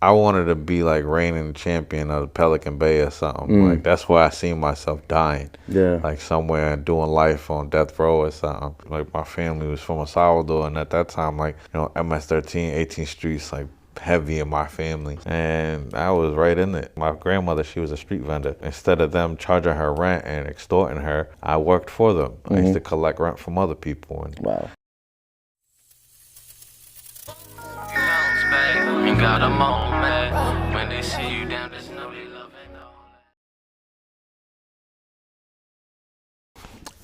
I wanted to be like reigning champion of the Pelican Bay or something. Like that's where I seen myself dying. Yeah. Like somewhere doing life on death row or something. Like my family was from Salvador, and at that time, like, you know, MS-13, 18th Street's like heavy in my family, and I was right in it. My grandmother, she was a street vendor. Instead of them charging her rent and extorting her, I worked for them. I used to collect rent from other people. And wow.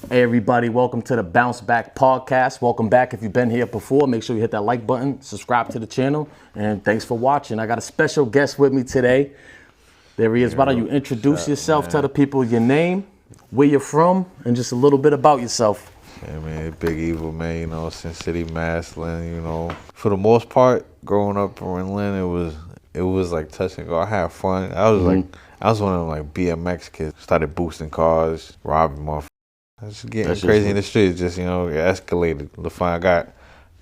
Hey everybody, welcome to the Bounce Back Podcast. Welcome back. If you've been here before, make sure you hit that like button, subscribe to the channel, and thanks for watching. I got a special guest with me today. There he is. Why don't you introduce yourself, tell the people your name, where you're from, and just a little bit about yourself. Yeah, man, Big Evil, man, you know, Sin City, Mass, Lynn, you know. For the most part, growing up in Lynn, it was like touch and go. I had fun. I was I was one of them like BMX kids. Started boosting cars, robbing motherfuckers. I was just getting crazy in the streets, just, you know, it escalated. The fun I got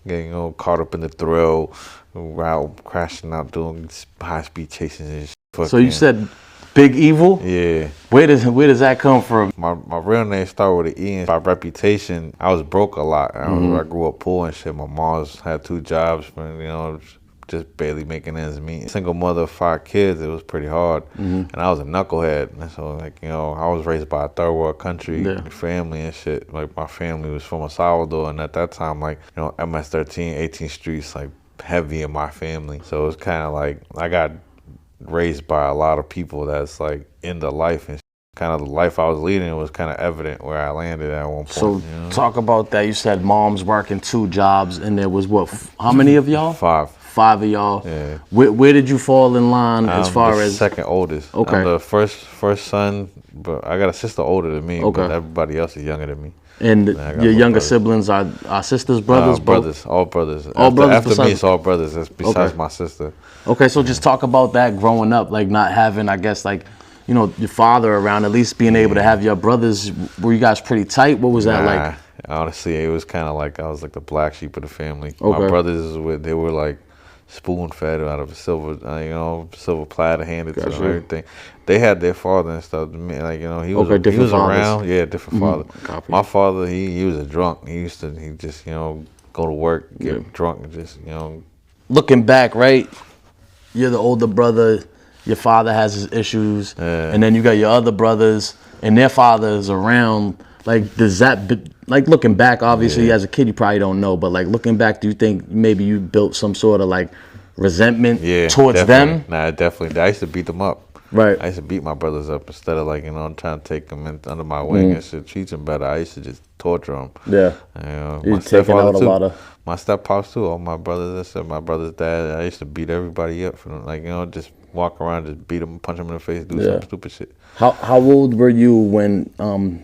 getting, you know, caught up in the thrill, out crashing out, doing high speed chases and shit. So you said Big Evil? Yeah. Where does that come from? My real name started with an E, and by reputation, I was broke a lot. I grew up poor and shit. My mom's had 2 jobs, you know, just barely making ends meet. Single mother of 5 kids, it was pretty hard. And I was a knucklehead. And so, like, you know, I was raised by a third world country family and shit. Like, my family was from Salvador, and at that time, like, you know, MS-13, 18th Street's like heavy in my family. So it was kind of like, I got raised by a lot of people that's like into life, and kind of the life I was leading was kind of evident where I landed at one point. So you know? Talk about that. You said mom's working 2 jobs, and there was what? How many of y'all? 5. 5 of y'all. Yeah. Where did you fall in line as far the as? Second oldest. Okay. I'm the first son, but I got a sister older than me. Okay. But everybody else is younger than me. And your younger siblings are sisters, brothers, brothers, all brothers. All brothers. After me, it's all brothers. That's besides my sister. Okay, so just talk about that growing up, like not having, I guess, like, you know, your father around, at least being able to have your brothers. Were you guys pretty tight? What was that like? Honestly, it was kind of like I was like the black sheep of the family. Okay. My brothers, they were like spoon-fed out of a silver platter handed to them, everything. They had their father and stuff. Like, you know, he was around. Yeah, different father. Copy. My father, he was a drunk. He just, you know, go to work, get drunk, and just, you know. Looking back, right? You're the older brother. Your father has his issues, and then you got your other brothers, and their fathers around. Like, does that, like, looking back, obviously, as a kid, you probably don't know, but, like, looking back, do you think maybe you built some sort of, like, resentment towards them? Nah, definitely. I used to beat them up. Right. I used to beat my brothers up instead of, like, you know, trying to take them under my wing and shit, treat them better. I used to just torture them. Yeah. You know, you're taking out a lot of... My step-pops, too, all my brothers, my brother's dad, I used to beat everybody up for them. Like, you know, just walk around, just beat them, punch them in the face, do some stupid shit. How old were you when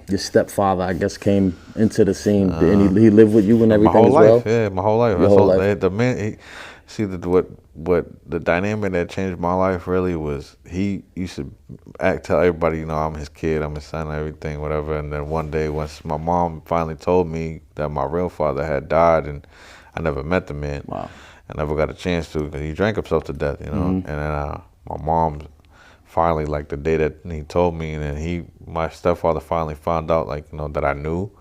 your stepfather, I guess, came into the scene? And he lived with you and everything my whole as well? life, yeah, my whole life. Your whole life. The man, what the dynamic that changed my life really was he used to tell everybody, you know, I'm his kid, I'm his son, everything, whatever. And then one day, once my mom finally told me that my real father had died, and I never met the man. Wow. I never got a chance to, because he drank himself to death, you know. And then my mom finally, like the day that he told me, and then my stepfather finally found out, like, you know, that I knew.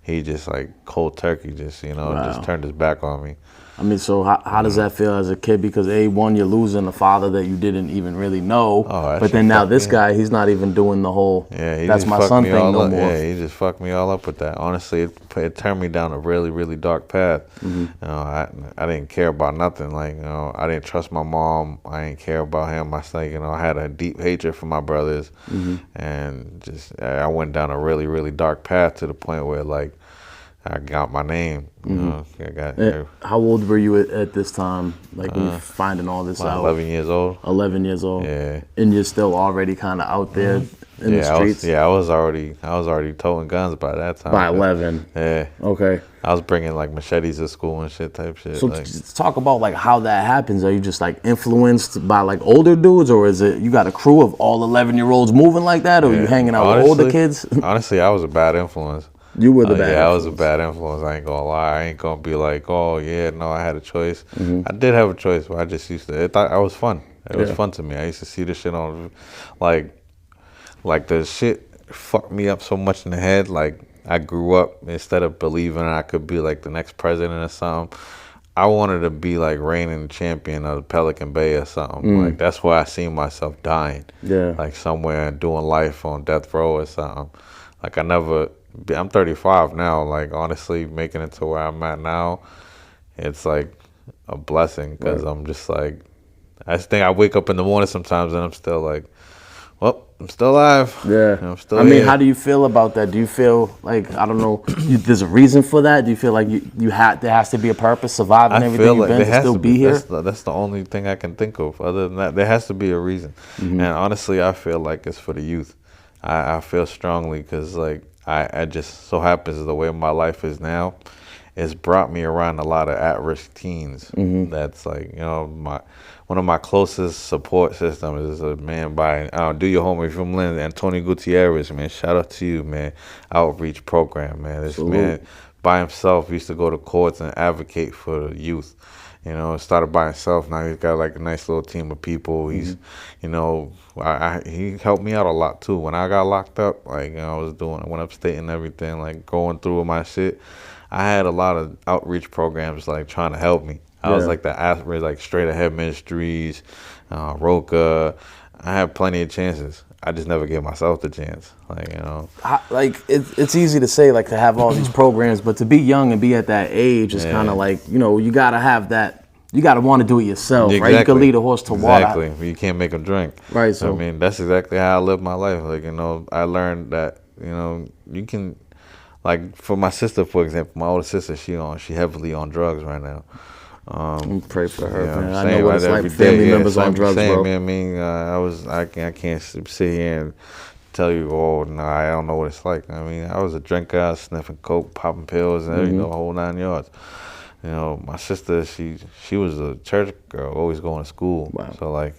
He just, like, cold turkey, just, you know, just turned his back on me. I mean, so how does that feel as a kid? Because one, you're losing a father that you didn't even really know. But then now this guy, he's not even doing the whole, that's my son thing no more. Yeah, he just fucked me all up with that. Honestly, it turned me down a really, really dark path. You know, I didn't care about nothing. Like, you know, I didn't trust my mom. I didn't care about him. You know, I had a deep hatred for my brothers. And just, I went down a really, really dark path to the point where, like, I got my name. You know, how old were you at this time? Like when you're finding all this out? 11 years old. 11 years old. Yeah. And you're still already kind of out there in the streets. I was already toting guns by that time. By 11. Yeah. Okay. I was bringing like machetes to school and shit type shit. So just talk about like how that happens. Are you just like influenced by like older dudes, or is it you got a crew of all 11-year-olds moving like that, or are you hanging out with older kids? Honestly, I was a bad influence. You were the bad influence. I was a bad influence. I ain't gonna lie. I ain't gonna be like, oh yeah, no, I had a choice. I did have a choice, but I just used to. I thought I was fun. It was fun to me. I used to see this shit on, like the shit fucked me up so much in the head. Like, I grew up, instead of believing I could be like the next president or something, I wanted to be like reigning champion of Pelican Bay or something. Like, that's where I seen myself dying. Yeah. Like, somewhere doing life on death row or something. Like, I'm 35 now. Like, honestly, making it to where I'm at now, it's like a blessing, because I'm just like, I just think I wake up in the morning sometimes and I'm still like, well, I'm still alive. Yeah. I'm still I mean, here. how do you feel about that? Do you feel like, I don't know, there's a reason for that? Do you feel like there has to be a purpose, surviving everything you've been to still be here? That's the only thing I can think of. Other than that, there has to be a reason. And honestly, I feel like it's for the youth. I feel strongly, because like I just so happens the way my life is now, it's brought me around a lot of at-risk teens. That's like, one of my closest support systems is a man by, do your homework from Lynn, Antonio Gutierrez, man. Shout out to you, man. Outreach program, man. This man by himself used to go to courts and advocate for the youth. Started by himself. Now he's got like a nice little team of people. He's, he helped me out a lot too. When I got locked up, like, I went upstate and everything, like going through my shit. I had a lot of outreach programs like trying to help me. I was like like Straight Ahead Ministries, Roca. I had plenty of chances. I just never gave myself the chance. Like, it's easy to say, like, to have all these programs, but to be young and be at that age is kind of like, you gotta have that. You gotta want to do it yourself, right? You can lead a horse to water. Exactly. You can't make them drink. Right. So I mean, that's exactly how I live my life. Like, I learned that you can. Like, for my sister, for example, my older sister, she heavily on drugs right now. Pray for her, man. I know what it's like, family members on drugs, bro. Man, I can't sit here and tell you, oh, no, I don't know what it's like. I mean, I was a drinker, I was sniffing coke, popping pills, and the whole 9 yards. My sister, she was a church girl, always going to school. Wow. So, like,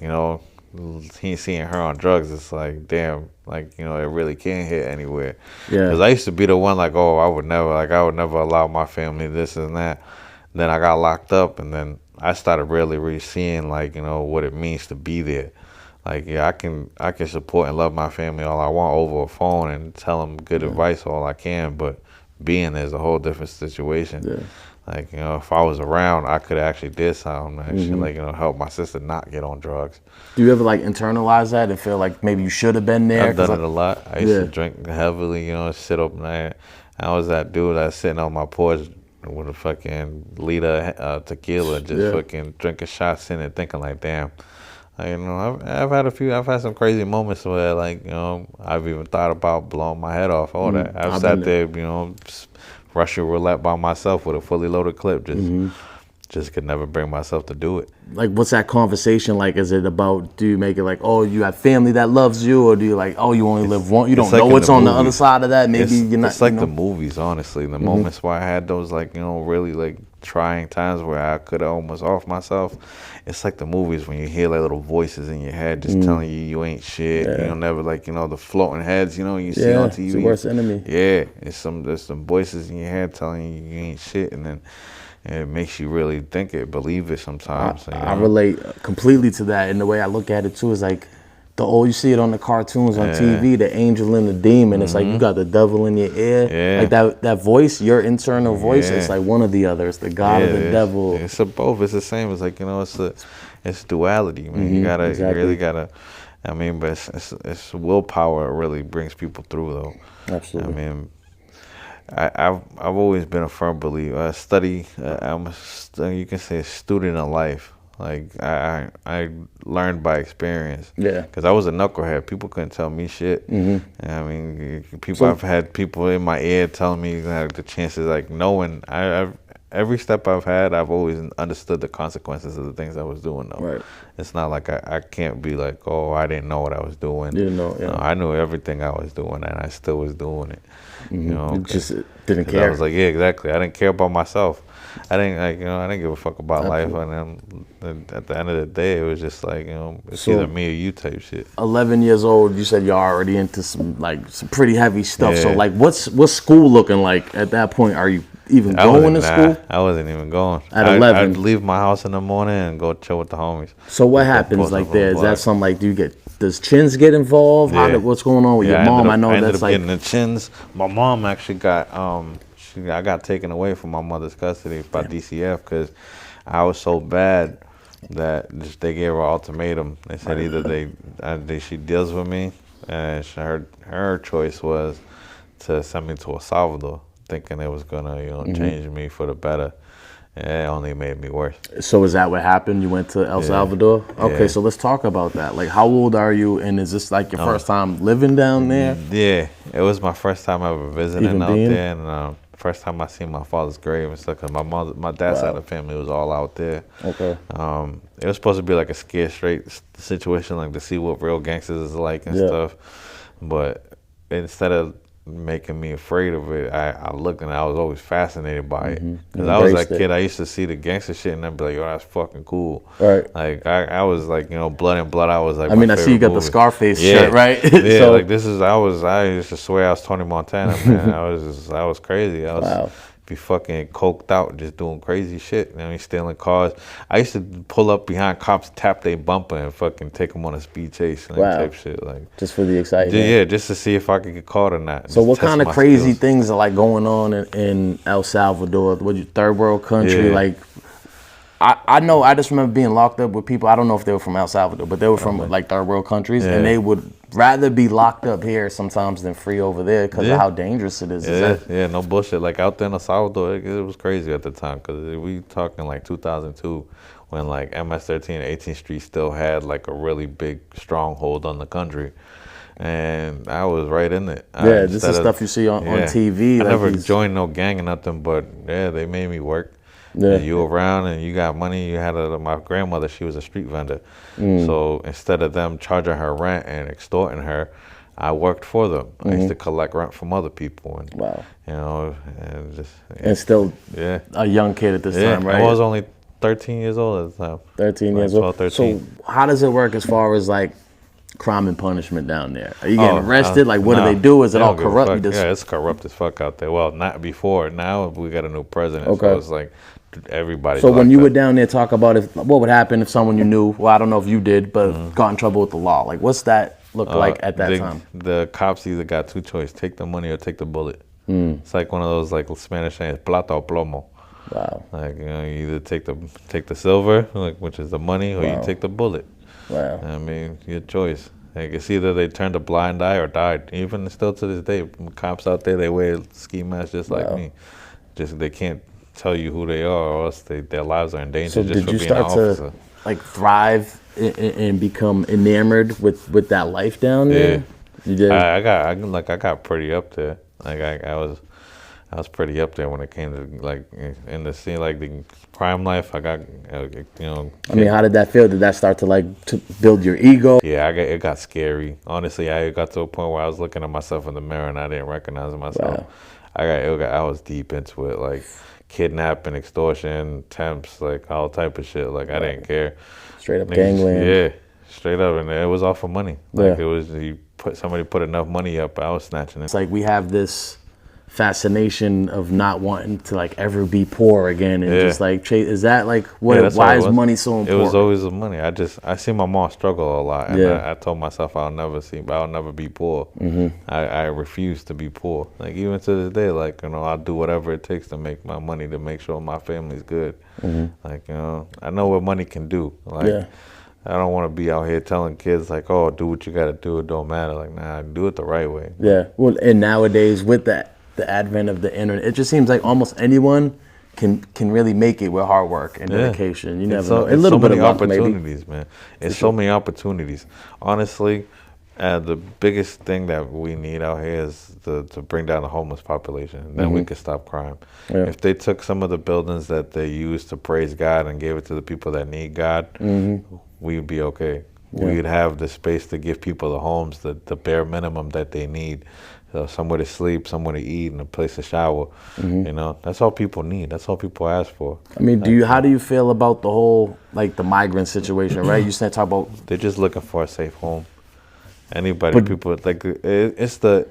seeing her on drugs, it's like, damn, like, it really can't hit anywhere. Yeah. Because I used to be the one, like, oh, I would never allow my family this and that. Then I got locked up, and then I started really seeing, like, what it means to be there. Like, yeah, I can support and love my family all I want over a phone and tell them good advice all I can, but being there is a whole different situation. Yeah. Like, if I was around, I could actually did something, actually, like, help my sister not get on drugs. Do you ever, like, internalize that and feel like maybe you should have been there? I've done it a lot. I used to drink heavily, sit up night. I was that dude that's sitting on my porch with a fucking liter of tequila, just fucking drinking shots in it, thinking like, damn. I've had some crazy moments where, like, I've even thought about blowing my head off, all that. I've sat there, Russian roulette by myself with a fully loaded clip, just could never bring myself to do it. Like, what's that conversation like? Is it about, do you make it like, oh, you have family that loves you, or do you like, oh, you only live one? You don't know what's on the other side of that. Maybe you're not. It's like the movies, honestly. The moments where I had those, like, really like trying times where I could have almost off myself. It's like the movies when you hear like little voices in your head just telling you ain't shit. You never, like, the floating heads, you see on TV. It's the worst enemy. Yeah, there's some voices in your head telling you ain't shit, and then it makes you really think it, believe it sometimes. I relate completely to that, and the way I look at it too is like you see it on the cartoons on TV, the angel and the demon. It's like you got the devil in your ear, like that voice, your internal voice. It's like one or the other. It's the God or the devil. It's both. It's the same. It's like, it's duality, man. You really gotta. I mean, but it's willpower. It really brings people through, though. Absolutely. I mean, I've always been a firm believer. You can say a student of life. Like, I learned by experience. Yeah. Because I was a knucklehead. People couldn't tell me shit. I mean, I've had people in my ear telling me like the chances, like knowing. Every step I've had, I've always understood the consequences of the things I was doing, though. Right. It's not like I can't be like, oh, I didn't know what I was doing. You didn't know, yeah. No, I knew everything I was doing, and I still was doing it. You just didn't care. I was like, yeah, exactly. I didn't care about myself. I didn't give a fuck about life. And then at the end of the day, it was just like, it's either me or you type shit. 11 years old, you said you're already into some pretty heavy stuff. Yeah. So like, what's school looking like at that point? Are you even going to school? I wasn't even going. At 11? I'd leave my house in the morning and go chill with the homies. So what happens like there? Is that something like, does Chins get involved? Yeah. What's going on with your mom? I ended up getting the Chins. My mom actually got, I got taken away from my mother's custody by DCF because I was so bad that they gave her an ultimatum. They said either she deals with me, and her choice was to send me to El Salvador, thinking it was gonna change me for the better. And it only made me worse. So is that what happened? You went to El Salvador? Okay, so let's talk about that. Like, how old are you, and is this like your first time living down there? Yeah, it was my first time ever visiting out there, and first time I seen my father's grave and stuff. Cause my dad's side of the family was all out there. Okay. It was supposed to be like a scare straight situation, like to see what real gangsters is like and stuff. But instead of making me afraid of it, I looked and I was always fascinated by it. Because I was that kid, I used to see the gangster shit and I'd be like, yo, that's fucking cool. Right. Like, I was like, Blood and Blood, I was like, I mean, I see you got the Scarface shit, right? Yeah, so, like I used to swear I was Tony Montana, man. I was crazy. I was be fucking coked out, just doing crazy shit. I mean, stealing cars. I used to pull up behind cops, tap their bumper, and fucking take them on a speed chase and type shit. Like, just for the excitement. Yeah, just to see if I could get caught or not. So what kind of crazy things are like going on in El Salvador? What third world country? Yeah. Like, I know, I just remember being locked up with people, I don't know if they were from El Salvador, but they were from like third world countries, and they would rather be locked up here sometimes than free over there because of how dangerous it is. Yeah, no bullshit. Like out there in El Salvador, it was crazy at the time because we talking like 2002 when like MS-13 and 18th Street still had like a really big stronghold on the country. And I was right in it. This is stuff you see on TV. I never joined no gang or nothing, but they made me work. Yeah. You around and you got money. You had my grandmother, she was a street vendor. So instead of them charging her rent and extorting her, I worked for them. I used to collect rent from other people. And, and still a young kid at this time, right? I was only 13 years old at the time. 13 years old. 13. So how does it work as far as like crime and punishment down there? Are you getting arrested? Like, what do they do? Is it all corrupt? It's corrupt as fuck out there. Well, not before. Now we got a new president, so it's like everybody. So when you were down there, talk about what would happen if someone you knew, well, I don't know if you did, but got in trouble with the law. Like, what's that look like at that time? The cops either got two choices: take the money or take the bullet. It's like one of those like Spanish sayings, plata o plomo. Wow. Like, you either take the silver, like, which is the money, or you take the bullet. Wow. I mean, your choice. Like, it's either they turned a blind eye or died. Even still to this day, cops out there, they wear ski masks just like me. Just they can't tell you who they are, or else their lives are in danger. So just for being an officer. To like thrive and become enamored with that life down there? Yeah. You did. I got pretty up there. Like I was pretty up there when it came to like in the scene, like the crime life. I got I mean, how did that feel? Did that start to build your ego? Yeah, it got scary. Honestly, I got to a point where I was looking at myself in the mirror and I didn't recognize myself. Wow. I was deep into it, like kidnapping, extortion, attempts, like all type of shit. Like I didn't care. Straight up gangland. Yeah, straight up, and it was all for money. Like it was somebody put enough money up, I was snatching it. It's like we have this fascination of not wanting to like ever be poor again and just like chase. Is that like why is money so important? It was always the money. I see my mom struggle a lot, and I told myself I'll never be poor. I refuse to be poor. Like even to this day, like I'll do whatever it takes to make my money to make sure my family's good. Like I know what money can do. Like I don't want to be out here telling kids like, oh, do what you got to do. It don't matter. Like, nah, do it the right way. Yeah. Well, and nowadays with the advent of the internet, it just seems like almost anyone can really make it with hard work and dedication. You never know. A little bit of luck, opportunities, man. It's so many opportunities. Honestly, the biggest thing that we need out here is to bring down the homeless population. Then we could stop crime. Yeah. If they took some of the buildings that they use to praise God and gave it to the people that need God, we'd be okay. Yeah. We'd have the space to give people the homes, the bare minimum that they need. Somewhere to sleep, somewhere to eat, and a place to shower. That's all people need. That's all people ask for. I mean, how do you feel about the whole, like, the migrant situation, right? You said talk about... They're just looking for a safe home. People, like, it's the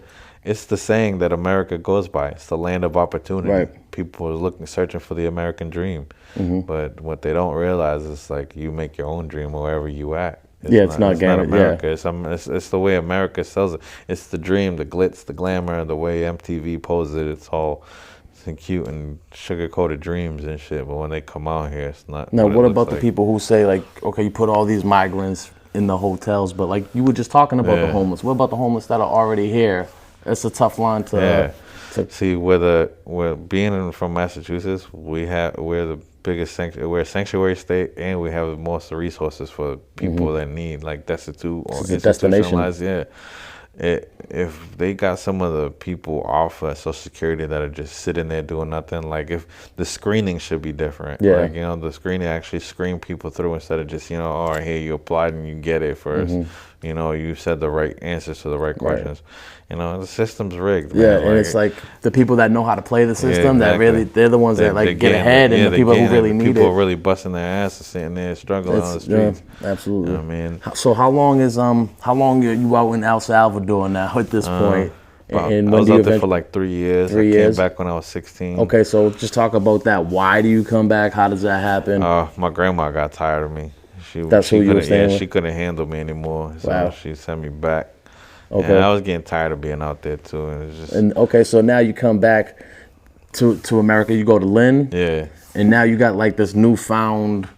saying that America goes by. It's the land of opportunity. Right. people are searching for the American dream. But what they don't realize is like you make your own dream wherever you at. It's not America. It's the way America sells it. It's the dream, the glitz, the glamour, the way MTV poses it. It's all cute and sugar-coated dreams and shit. But when they come out here, it's not. Now, what about the people who say like, okay, you put all these migrants in the hotels, but like you were just talking about the homeless. What about the homeless that are already here? It's a tough line to see. We're being from Massachusetts, we're the biggest we're a sanctuary state, and we have the most resources for people that need. Like that's the two institutionalized. If they got some of the people off of Social Security that are just sitting there doing nothing, like if the screening should be different. Like, you know, the screening actually screen people through instead of just, you know, all right, here you applied and you get it first. You know, you said the right answers to the right questions. You know, the system's rigged. Yeah, man. And it's like the people that know how to play the system that really, they're the ones that like get ahead, and the people who really need it. People are really busting their asses sitting there struggling on the streets. Yeah, absolutely. You know what I mean? So how long are you out in El Salvador now at this point? And I was out there for like 3 years. I came back when I was 16. Okay, so just talk about that. Why do you come back? How does that happen? My grandma got tired of me. She couldn't handle me anymore, so she sent me back. Okay. And I was getting tired of being out there too, and it's just. Okay, so now you come back to America. You go to Lynn. Yeah. And now you got like this newfound,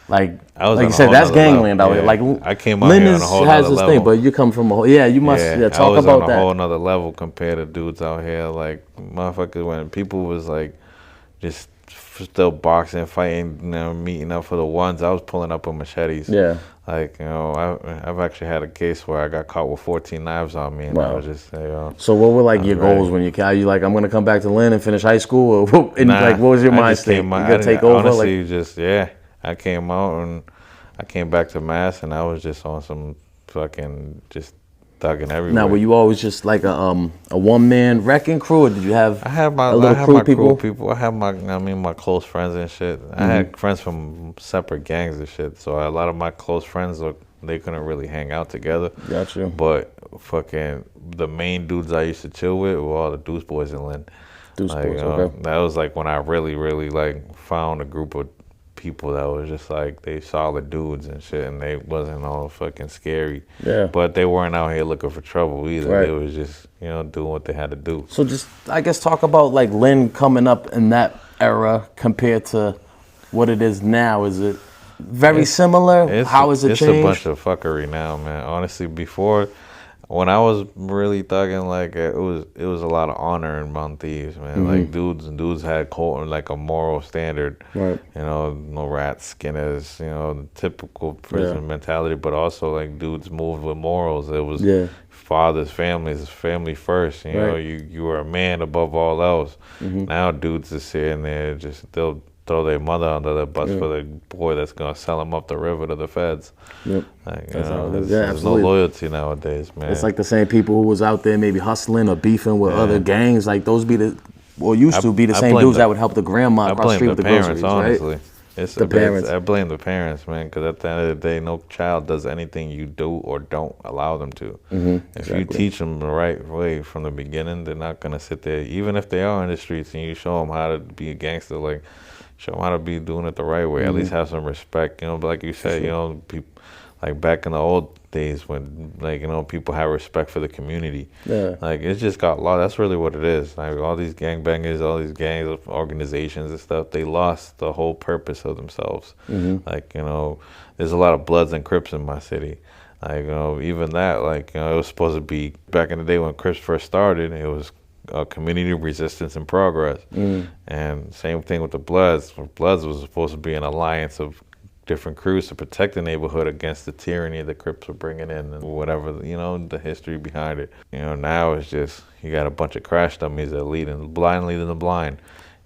like you said, that's gangland out here. Like I came out here on a whole nother level. Thing, but you come from you must talk about that. I was on a whole nother level compared to dudes out here. Like motherfuckers, when people was like just still boxing, fighting, you know, meeting up for the ones, I was pulling up with machetes. Yeah. Like, you know, I've actually had a case where I got caught with 14 knives on me, and I was just, you know. So what were like your goals when you like, I'm gonna come back to Lynn and finish high school, or like what was your mind state? You gonna take over? Honestly, I came out and I came back to Mass, and I was just on some fucking just thugging everywhere. Now, were you always just like a one-man wrecking crew, or did you have my crew people? I have my close friends and shit. I had friends from separate gangs and shit, so a lot of my close friends, they couldn't really hang out together. Gotcha. But fucking the main dudes I used to chill with were all the Deuce Boys in Lynn. Deuce Boys, okay. That was like when I really, really like found a group of people that was just like, they solid dudes and shit, and they wasn't all fucking scary. Yeah. But they weren't out here looking for trouble either. Right. They was just, you know, doing what they had to do. So just, I guess, talk about like Lynn coming up in that era compared to what it is now. Is it very similar? How has it changed? It's a bunch of fuckery now, man. Honestly, before, when I was really thugging, like it was a lot of honor in Mount Thieves, man. Like dudes had like a moral standard. Right. You know, no rats, skinners, you know, the typical prison mentality, but also like dudes moved with morals. It was fathers, families, family first. You know, you were a man above all else. Now dudes are sitting there, they'll throw their mother under the bus for the boy that's gonna sell them up the river to the feds. Yep. Like, there's no loyalty nowadays, man. It's like the same people who was out there maybe hustling or beefing with other gangs. Like those used to be the same dudes that would help the grandma across the street with the groceries, honestly. Right? It's the parents. I blame the parents, man, because at the end of the day, no child does anything you do or don't allow them to. If you teach them the right way from the beginning, they're not gonna sit there, even if they are in the streets, and you show them how to be a gangster, like. Show them how to be doing it the right way. At least have some respect, you know. But like you said, you know, people, like back in the old days when, like, you know, people had respect for the community. Yeah. Like it's just got lost. That's really what it is. Like all these gangbangers, all these gangs, organizations and stuff, they lost the whole purpose of themselves. Like, you know, there's a lot of Bloods and Crips in my city. Like, you know, even that, like, you know, it was supposed to be back in the day when Crips first started. It was community resistance and progress. And same thing with the Bloods. Bloods was supposed to be an alliance of different crews to protect the neighborhood against the tyranny the Crips were bringing in and whatever, you know, the history behind it. You know, now it's just, you got a bunch of crash dummies that leading the blind.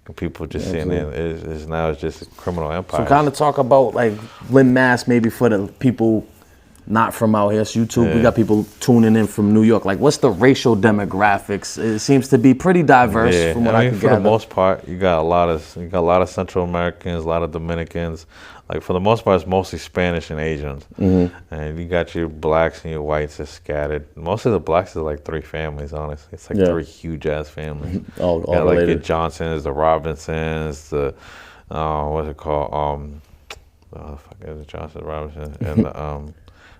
And people just sitting there, it's just a criminal empire. So kind of talk about like Lynn, Mass, maybe for the people not from out here. So YouTube, we got people tuning in from New York. Like, what's the racial demographics? It seems to be pretty diverse from what I can for gather. the most part, you got a lot of Central Americans, a lot of Dominicans. Like for the most part, it's mostly Spanish and Asians, and you got your blacks and your whites are scattered. Most of the blacks are like 3 families. Honestly, it's like 3 huge ass families. all you got related. Like the Johnsons, the Robinsons, the what's it called? Fuck is it Johnson Robinson and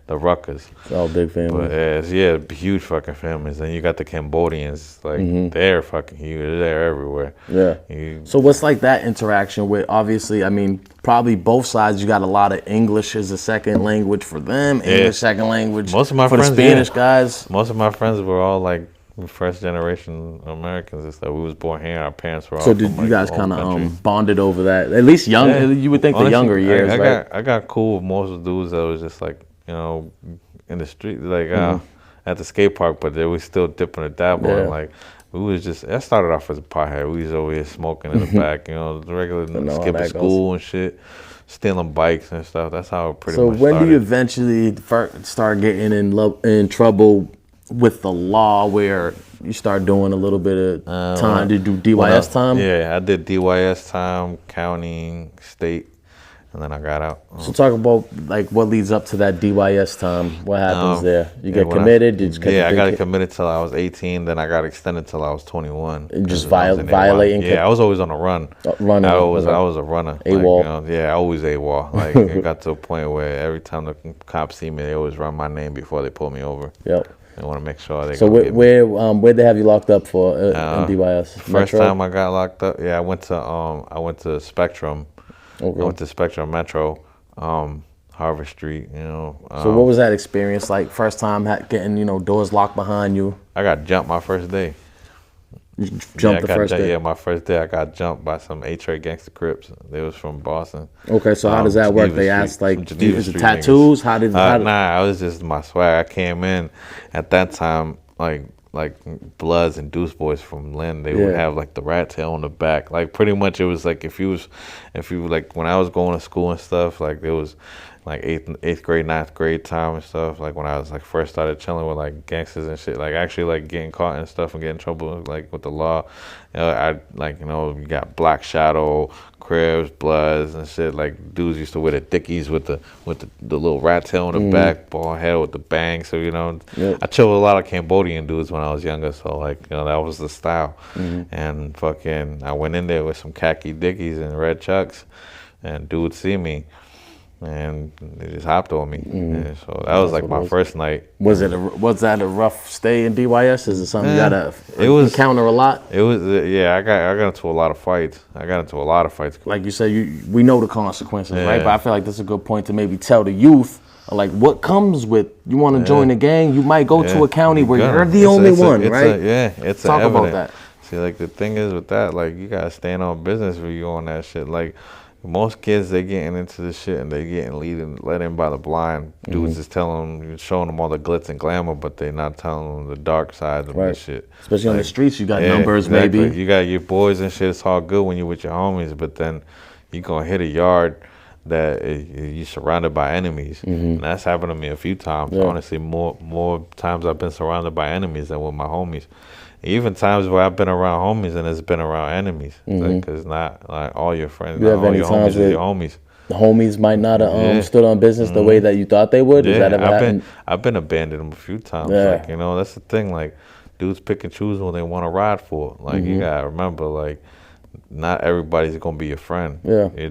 the Ruckers. It's all big families. But huge fucking families. And you got the Cambodians, like they're fucking huge. They're everywhere. Yeah. So what's like that interaction with? Obviously, I mean, probably both sides. You got a lot of English as a second language for them. English second language. Most of my for friends, the Spanish guys. Most of my friends were all like first generation Americans and stuff. We was born here. Our parents were all. So did you guys kind of bonded over that? At least young. Yeah. You would think honestly, the younger years, right? I got cool with most of the dudes that was just like, you know, in the street, like at the skate park, but they was still dipping and dabbling. Yeah. Like we was just. I started off as a pothead. We was over here smoking in the back, you know, the regular skipping school and shit, stealing bikes and stuff. That's how it pretty much started. So when do you eventually start getting in trouble with the law, where you start doing a little bit of time? Did you do DYS time? Yeah, I did DYS time, county, state. And then I got out. So talk about like what leads up to that DYS time. What happens there? You get committed? I got committed till I was 18. Then I got extended till I was 21. And just violating? Yeah, I was always on a run. Running. I was a runner. AWOL. Like, I always AWOL. Like it got to a point where every time the cops see me, they always run my name before they pull me over. Yep. They want to make sure they. So where they have you locked up for in DYS? First time I got locked up, I went to Spectrum. Okay. I went to Spectrum Metro, Harvard Street, you know. So what was that experience like? First time getting, you know, doors locked behind you? I got jumped my first day. You jumped the first day? Yeah, my first day I got jumped by some A-Trade gangster Crips. They was from Boston. Okay, so how does that work? They asked like, is it tattoos? How did nah, I was just my swag. I came in at that time like Bloods and Deuce Boys from Lynn, they would have like the rat tail on the back. Like pretty much it was like if you like when I was going to school and stuff, like there was like eighth grade, 9th grade time and stuff. Like when I was like first started chilling with like gangsters and shit, like actually like getting caught and stuff and getting in trouble like with the law. You know, I like, you know, you got Black Shadow, Cribs, Bloods and shit. Like dudes used to wear the Dickies with the little rat tail on the back, bald head with the bang. So, you know, I chilled with a lot of Cambodian dudes when I was younger. So like, you know, that was the style. And fucking, I went in there with some khaki Dickies and red Chucks, and dudes see me. And they just hopped on me. And so that was like my first night. Was that a rough stay in DYS? Is it something you gotta encounter a lot? It was I got into a lot of fights. Like you said, we know the consequences, right? But I feel like that's a good point to maybe tell the youth, like what comes with you want to join a gang. You might go to a county where you're the only one, right? It's talk about that. See, like the thing is with that, like you gotta stand on business when you on that shit. Like most kids, they getting into this shit and they getting led in by the blind. Dudes is showing them all the glitz and glamour, but they not telling them the dark side of this shit. Especially on the streets, you got numbers, maybe. You got your boys and shit. It's all good when you with your homies, but then you gonna hit a yard that you're surrounded by enemies. And that's happened to me a few times. Honestly, more times I've been surrounded by enemies than with my homies. Even times where I've been around homies and it's been around enemies, because not like all your friends, not all your homies is your homies. The homies might not have stood on business the way that you thought they would. Does that ever happen? I've been abandoned a few times. Like, you know, that's the thing. Like, dudes pick and choose when they want to ride for. Like, you gotta remember, like, not everybody's gonna be your friend.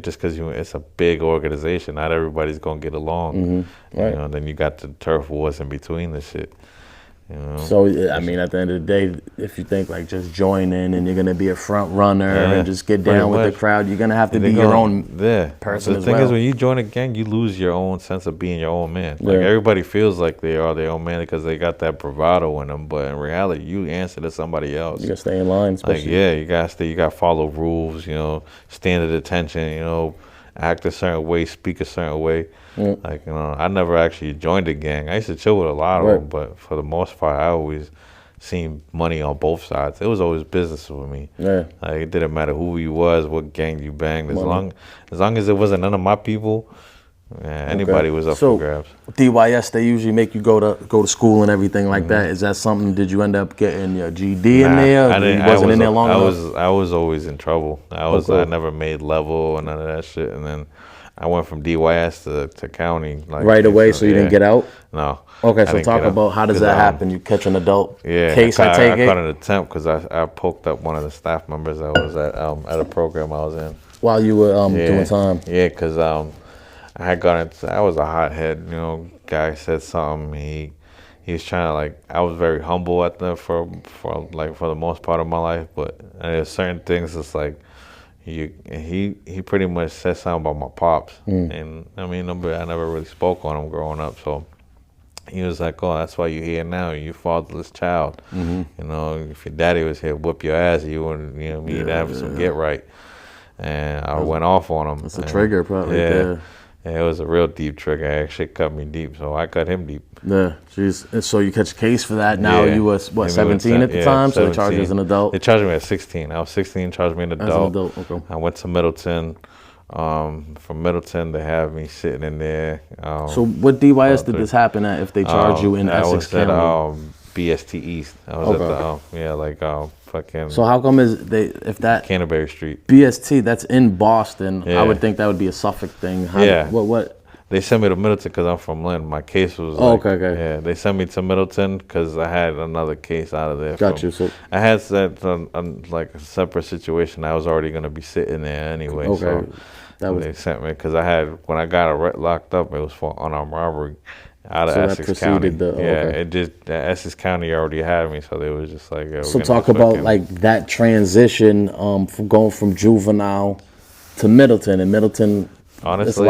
Just because it's a big organization, not everybody's gonna get along. You know, then you got the turf wars in between the shit. You know? So, I mean, at the end of the day, if you think like just join in and you're going to be a front runner and just get down with the crowd, you're going to have to be your own person as well. The thing is, when you join a gang, you lose your own sense of being your own man. Like everybody feels like they are their own man because they got that bravado in them, but in reality, you answer to somebody else. You got to stay in line, especially. Like, you got to stay, you got to follow rules, you know, stand at attention, you know, act a certain way, speak a certain way. Like, you know, I never actually joined a gang. I used to chill with a lot of them, but for the most part, I always seen money on both sides. It was always business with me. Like, it didn't matter who you was, what gang you banged. As long as it wasn't none of my people, Yeah, anybody was up for grabs. DYS, they usually make you go to school and everything like that. Is that something? Did you end up getting your GD in there? I didn't. You wasn't in there long enough? I was always in trouble. I never made level and none of that shit. And then I went from DYS to county like right away. So you didn't get out? No. Okay, so talk about how does that happen? You catch an adult case, I take it? I caught an attempt because I poked up one of the staff members that was at a program I was in. While you were doing time? Yeah, because I had got into, I was a hothead, guy said something, he was trying to I was very humble at the, for the most part of my life, but there's certain things it's like, he pretty much said something about my pops, and I mean, I never really spoke on him growing up, so he was like, oh, that's why you're here now, you're fatherless child, if your daddy was here, whoop your ass, you wouldn't, you'd have some get right, and I went off on him. That's a trigger, probably. Yeah. Yeah, it was a real deep trigger. It actually cut me deep, so I cut him deep. Yeah, jeez. And so you catch a case for that. Now you was, 17 at the time? 17. So they charged you as an adult? They charged me at 16. I was 16, charged me an adult. As an adult, okay. I went to Middleton. From Middleton, they have me sitting in there. So what DYS did this happen at if they charged you in Essex County? I was at BST East. I was at the, fucking... So how come if that... Canterbury Street. BST, that's in Boston. Yeah. I would think that would be a Suffolk thing. What? They sent me to Middleton because I'm from Lynn. My case was okay. Yeah, they sent me to Middleton because I had another case out of there. Got you. So I had a separate situation. I was already going to be sitting there anyway. Okay. So they sent me because when I got locked up, it was for unarmed robbery out of Essex County. Essex County already had me, so they was just like, yeah, so talk about that transition from going from juvenile to Middleton. And Middleton, honestly,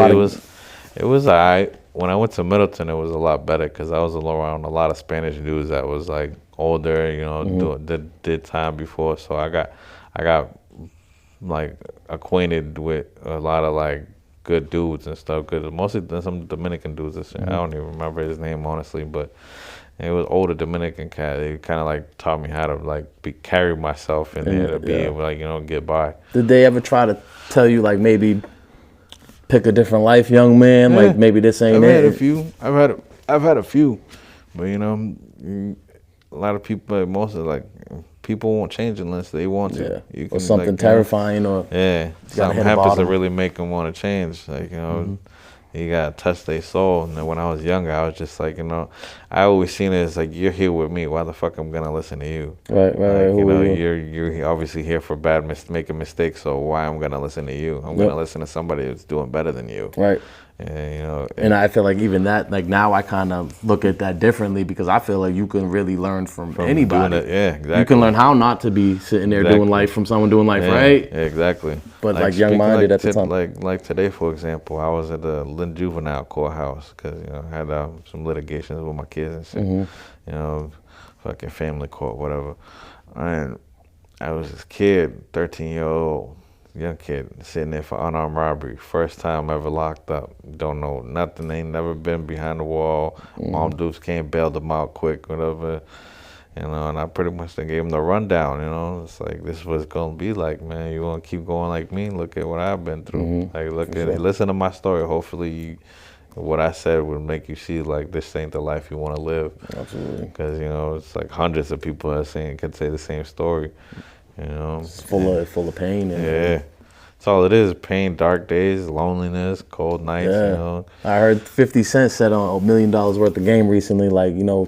it was all right. When I went to Middleton, it was a lot better because I was around a lot of Spanish dudes that was older, did time before. So I got acquainted with a lot of good dudes and stuff. Mostly some Dominican dudes. I don't even remember his name honestly, but it was older Dominican cat. They kind of taught me how to carry myself in there to be able to get by. Did they ever try to tell you maybe pick a different life, young man? Yeah. Maybe this ain't it. I've had a few. I've had a few, but a lot of people, people won't change unless they want to. Yeah. Or something terrifying, or something happens to really make them want to change. You gotta touch their soul. And then when I was younger, I was just I always seen it as you're here with me. Why the fuck I'm gonna listen to you? Right. You're obviously here for making mistakes. So why I'm gonna listen to you? I'm gonna listen to somebody who's doing better than you. Right. And, and I feel even that, now I kind of look at that differently because I feel you can really learn from anybody. Exactly. You can learn how not to be sitting there doing life from someone doing life, right? Yeah, exactly. But young-minded at the time. Like today, for example, I was at the Lynn Juvenile Courthouse because I had some litigations with my kids and shit. Fucking family court, whatever. And I was this kid, 13-year-old. Young kid sitting there for unarmed robbery. First time ever locked up. Don't know nothing. Ain't never been behind the wall. Mom dudes came, bailed them out quick, whatever. And I pretty much gave him the rundown. It's this is what it's gonna be like, man. You wanna keep going like me? Look at what I've been through. Listen to my story. Hopefully, what I said would make you see this ain't the life you want to live. Absolutely. Because it's hundreds of people that could say the same story. It's full of pain. That's all it is. Pain, dark days, loneliness, cold nights. I heard 50 Cent said on $1 million worth of game recently,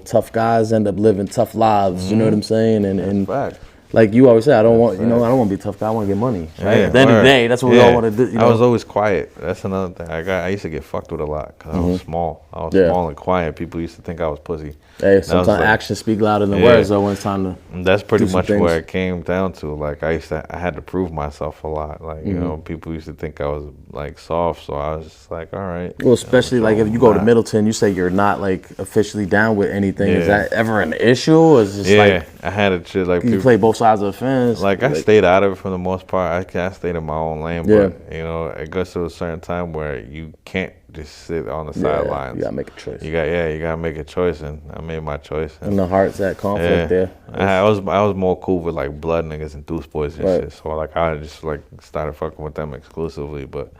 tough guys end up living tough lives. You know what I'm saying? And fact. You always say, I don't want to be a tough guy. I want to get money. Right? At the end of the day, that's what we all want to do. I was always quiet. That's another thing. I used to get fucked with a lot because I was small. I was small and quiet. People used to think I was pussy. Hey, sometimes actions speak louder than words, though, when it's time to. And that's pretty much where it came down to. I had to prove myself a lot. People used to think I was soft, so I was just all right. Well, especially if you go to Middleton, you say you're not officially down with anything. Is that ever an issue? Or is it just I had it shit you play both sides of the fence. I stayed out of it for the most part. I stayed in my own lane, but it goes to a certain time where you can't just sit on the sidelines. You gotta make a choice. You gotta make a choice, and I made my choice. And the heart's at conflict there. I was more cool with blood niggas and deuce boys and shit. So I just started fucking with them exclusively. But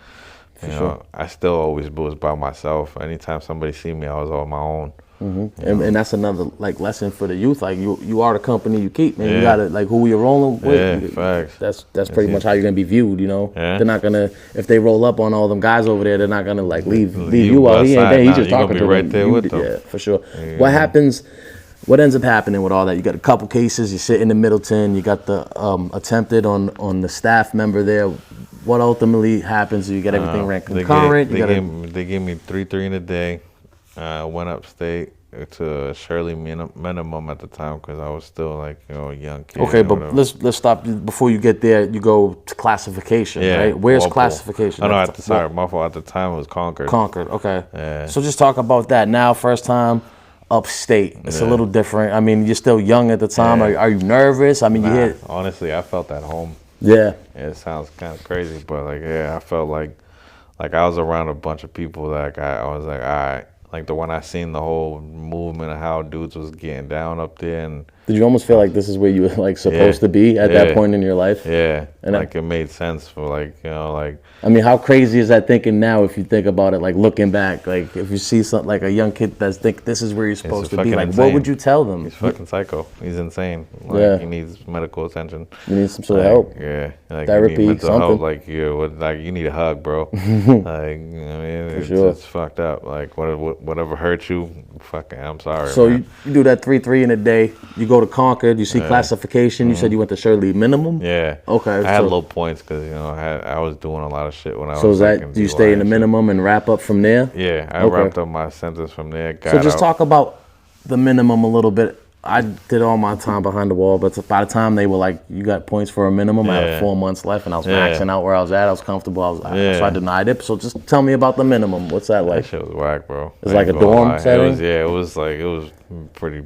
You know, I still always was by myself. Anytime somebody see me, I was on my own. And that's another like lesson for the youth. Like you are the company you keep, man. You gotta like who you're rolling with. Yeah, facts. That's pretty much how you're gonna be viewed. You know, Yeah. they're not gonna if they roll up on all them guys over there, they're not gonna like leave you out. He ain't there. He's just talking to them. Right there with them. Yeah, for sure. Yeah. What happens? What ends up happening with all that? You got a couple cases. You sit in the Middleton. You got the attempted on the staff member there. What ultimately happens? You get everything ranked concurrent. They gave me 3 in a day. Went upstate to Shirley minimum at the time because I was still like a young kid. Okay, but let's stop before you get there. You go to classification, right? Where's classification? Oh no, sorry, my fault. At the time it was Concord. Concord, okay. Yeah. So just talk about that now. First time upstate. It's a little different. I mean, you're still young at the time. Yeah. Are you nervous? I mean, honestly, I felt at home. Yeah. It sounds kind of crazy, but like, I felt like I was around a bunch of people that I was like, all right. Like the when I seen the whole movement of how dudes was getting down up there, and did you almost feel like this is where you were like supposed to be at that point in your life? Yeah, and like it made sense for like like. I mean, how crazy is that thinking now? If you think about it, like looking back, like if you see something like a young kid that's think this is where you're supposed to be, like insane. What would you tell them? He's fucking psycho. He's insane. Like he needs medical attention. You need some sort of help. Yeah, like therapy, you need mental something. Help. Like you need a hug, bro. Like I mean, it's fucked up. Like whatever hurt you, fucking I'm sorry. So man. you do that 3 in a day. You go to Concord. You see classification. You said you went to Shirley minimum. Yeah. Okay. I had low points because I was doing a lot of shit when I was. So is that do you stay in the minimum and wrap up from there? Yeah, I wrapped up my sentence from there. So just talk about the minimum a little bit. I did all my time behind the wall, but by the time they were like, you got points for a minimum, I had 4 months left, and I was maxing out where I was at. I was comfortable. So I denied it. So just tell me about the minimum. What's that like? That shit was whack, bro. It's like a dorm setting? It was pretty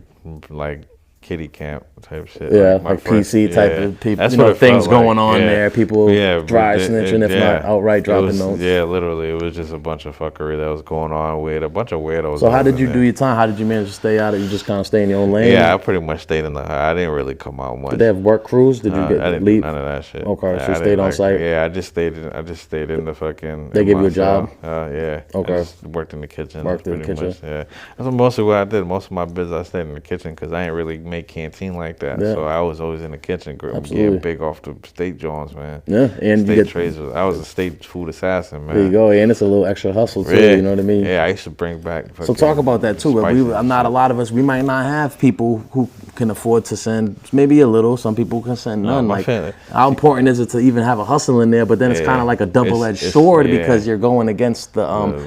like kiddie camp type shit. Yeah, like PC type of people. That's things going on there. People dry snitching, if not outright dropping notes. Yeah, literally, it was just a bunch of fuckery that was going on with a bunch of weirdos. So how did you do your time? How did you manage to stay out of it? You just kind of stay in your own lane? Yeah, I pretty much stayed in the. I didn't really come out much. Did they have work crews? Did you get I didn't leave? do none of that shit. Okay, so you stayed on site. Yeah, I just stayed in the fucking. They give you a job? Yeah. Okay. I just worked in the kitchen. Worked in the kitchen. Much, yeah, that's mostly what I did. Most of my business, I stayed in the kitchen because I ain't really make canteen like that. Yeah. So I was always in the kitchen, getting big off the state joints, man. Yeah, and state trays. I was a state food assassin, man. There you go, and it's a little extra hustle too. You know what I mean? Yeah, I used to bring back. So talk about that too. I'm not a lot of us. We might not have people who can afford to send maybe a little. Some people can send none. Like how important is it to even have a hustle in there? But then it's kind of like a double-edged sword because you're going against the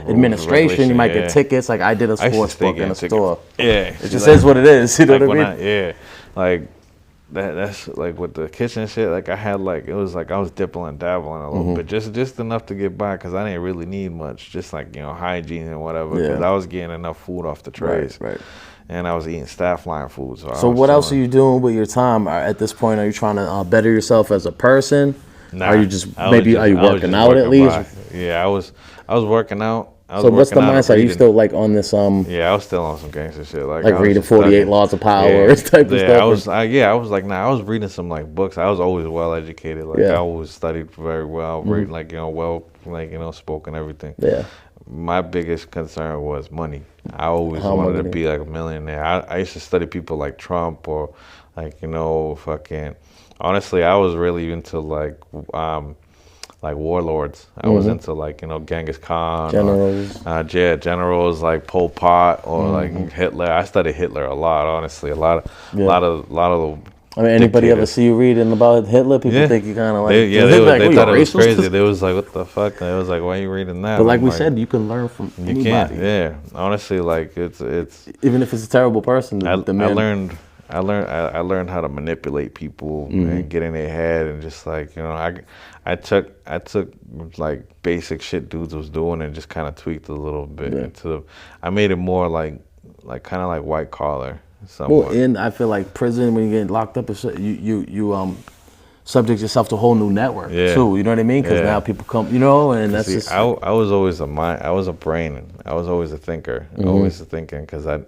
administration. You might get tickets. Like I did a sports book in a store. Yeah, it just is what it is. You know what I mean? Like. That's like with the kitchen shit. Like I had it was like I was dipping and dabbling a little bit, just enough to get by because I didn't really need much. Just like hygiene and whatever. Because I was getting enough food off the trays, right. And I was eating staff line food. So what else are you doing with your time at this point? Are you trying to better yourself as a person? Nah, are you are you working out at least? Yeah, I was working out. So what's the mindset? Are you still like on this Yeah, I was still on some gangster shit. Like reading 48 Laws of Power type of stuff. I was like, I was reading some like books. I was always well educated. Like I always studied very well, very spoken everything. Yeah. My biggest concern was money. I always wanted to be like a millionaire. I used to study people like Trump or fucking. Honestly, I was really into like warlords. I was into Genghis Khan, generals, generals like Pol Pot or like Hitler. I studied Hitler a lot, honestly. A lot of. I mean, anybody ever see you reading about Hitler? People think you kind of like. They thought it was crazy. They was like, "What the fuck?" They was like, "Why are you reading that?" But like we said, you can learn from anybody. You can, yeah. Honestly, like it's even if it's a terrible person. I learned how to manipulate people and get in their head and just I took like basic shit dudes was doing and just kind of tweaked a little bit I made it more like kind of like white collar somewhat. Well, and I feel like prison when you get locked up, you subject yourself to a whole new network too. You know what I mean? Because now people come, and that's just. I was always I was a brain. I was always a thinker. Always thinking because I